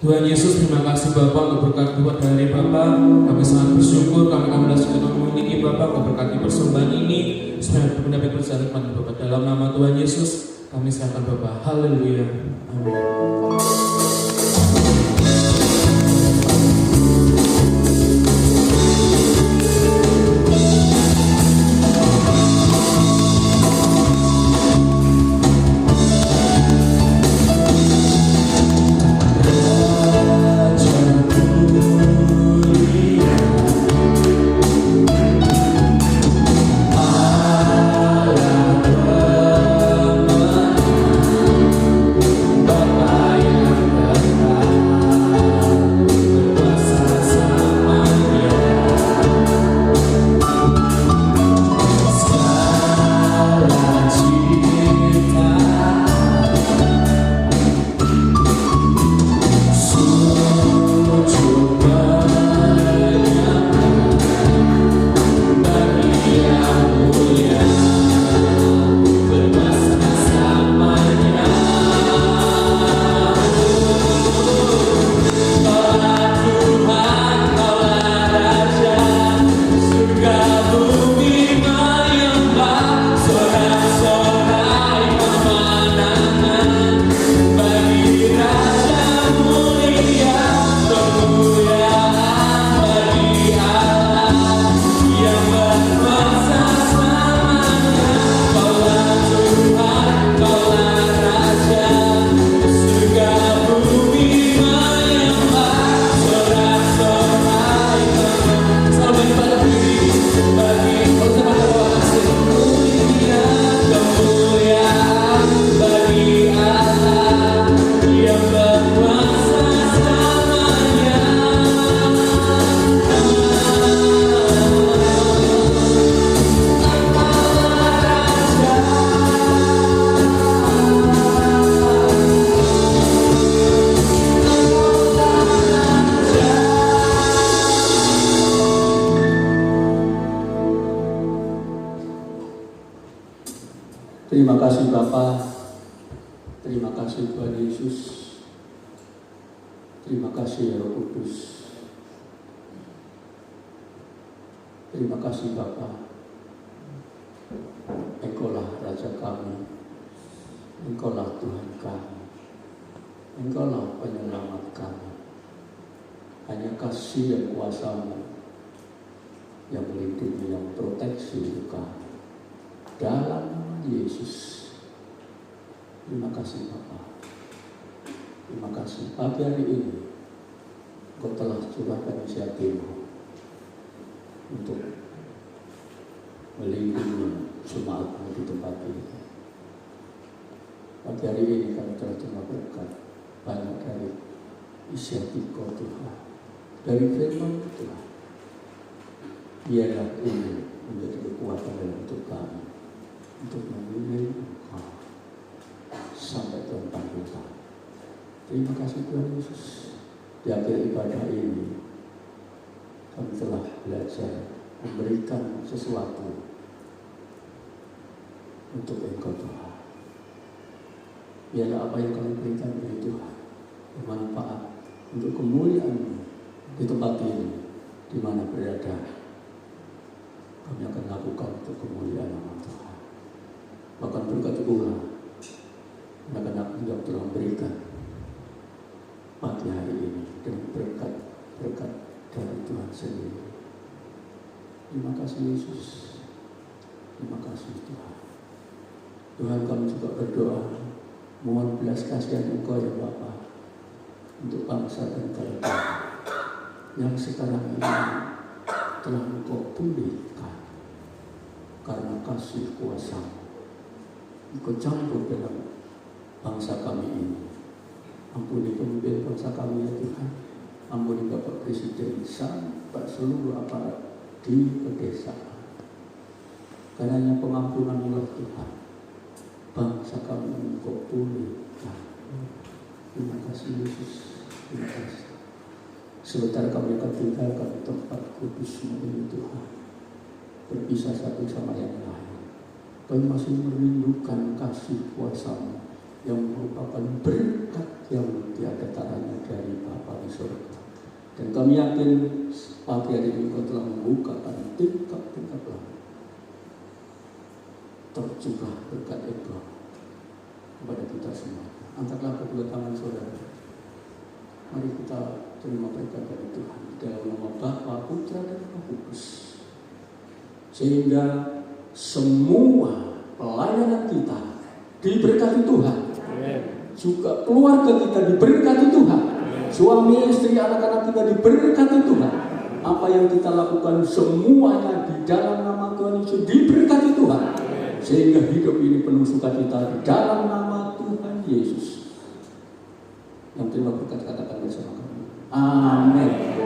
Tuhan Yesus, terima kasih Bapa untuk berkat buat dari Bapa. Kami sangat bersyukur kami sudah memiliki Bapa. Kau berkati persembahan ini supaya benar-benar berjalan pada Bapa. Dalam nama Tuhan Yesus kami serahkan Bapa. Haleluya. Amin. Terima kasih Bapa, terima kasih Tuhan Yesus, terima kasih Roh Kudus, terima kasih Bapa. Engkaulah Raja kami, Engkaulah Tuhan kami. Engkaulah penyelamat kami. Hanya kasih dan kuasa-Mu yang melindungi, yang proteksi kami. Dalam nama Yesus. Terima kasih Bapa. Terima kasih pagi hari ini Kau telah curahkan isi hati-Mu untuk melindungi jemaat-Mu di tempat ini. Pagi hari ini kami telah terima berkat banyak dari isi hati Kau Tuhan, dari firman Tuhan. Biarlah ini menjadi kekuatan dalam hidup kami untuk memilih Engkau sampai Tuhan panggil kami. Terima kasih Tuhan Yesus. Di akhir ibadah ini kami telah belajar memberikan sesuatu untuk Engkau Tuhan. Biarlah apa yang kami berikan ini Tuhan bermanfaat untuk kemuliaan-Mu di tempat ini, di mana berada. Kami akan lakukan untuk kemuliaan nama Tuhan. Bahkan berkat pula anak-anak yang telah memberikan pagi hari ini dengan berkat dari Tuhan sendiri. Terima kasih Yesus. Terima kasih Tuhan. Tuhan, kami juga berdoa mohon belas kasihan Engkau ya Bapa untuk bangsa dan negara yang sekarang ini telah Engkau pulihkan karena kasih kuasa-Mu. Engkau campur dalam bangsa kami ini. Ampuni pemimpin bangsa kami ya Tuhan. Ampuni Bapak Presiden sampai seluruh aparat di pedesaan. Karena pengampunan-Mu lah Tuhan, bangsa kami Engkau pulihkan. Terima kasih Yesus. Terima kasih. Sebentar kami akan tinggalkan tempat kudus-Mu ini Tuhan, berpisah satu sama yang lain. Kami masih merindukan kasih kuasa-Mu yang merupakan berkat yang tiada taranya dari Bapa di surga. Dan kami yakin pagi hari ini Kau telah membukakan tingkap-tingkap langit, tercurah berkat Engkau kepada kita semua. Angkatlah kedua tangan saudara. Mari kita terima berkat dari Tuhan dalam nama Bapa, Putra dan Roh Kudus, sehingga semua pelayanan kita diberkati Tuhan. Juga keluarga kita diberkati Tuhan. Suami, istri, anak-anak kita diberkati Tuhan. Apa yang kita lakukan semuanya di dalam nama Tuhan Yesus diberkati Tuhan. Sehingga hidup ini penuh sukacita di dalam nama Tuhan Yesus. Yang terima berkat katakan bersama kami. Amin.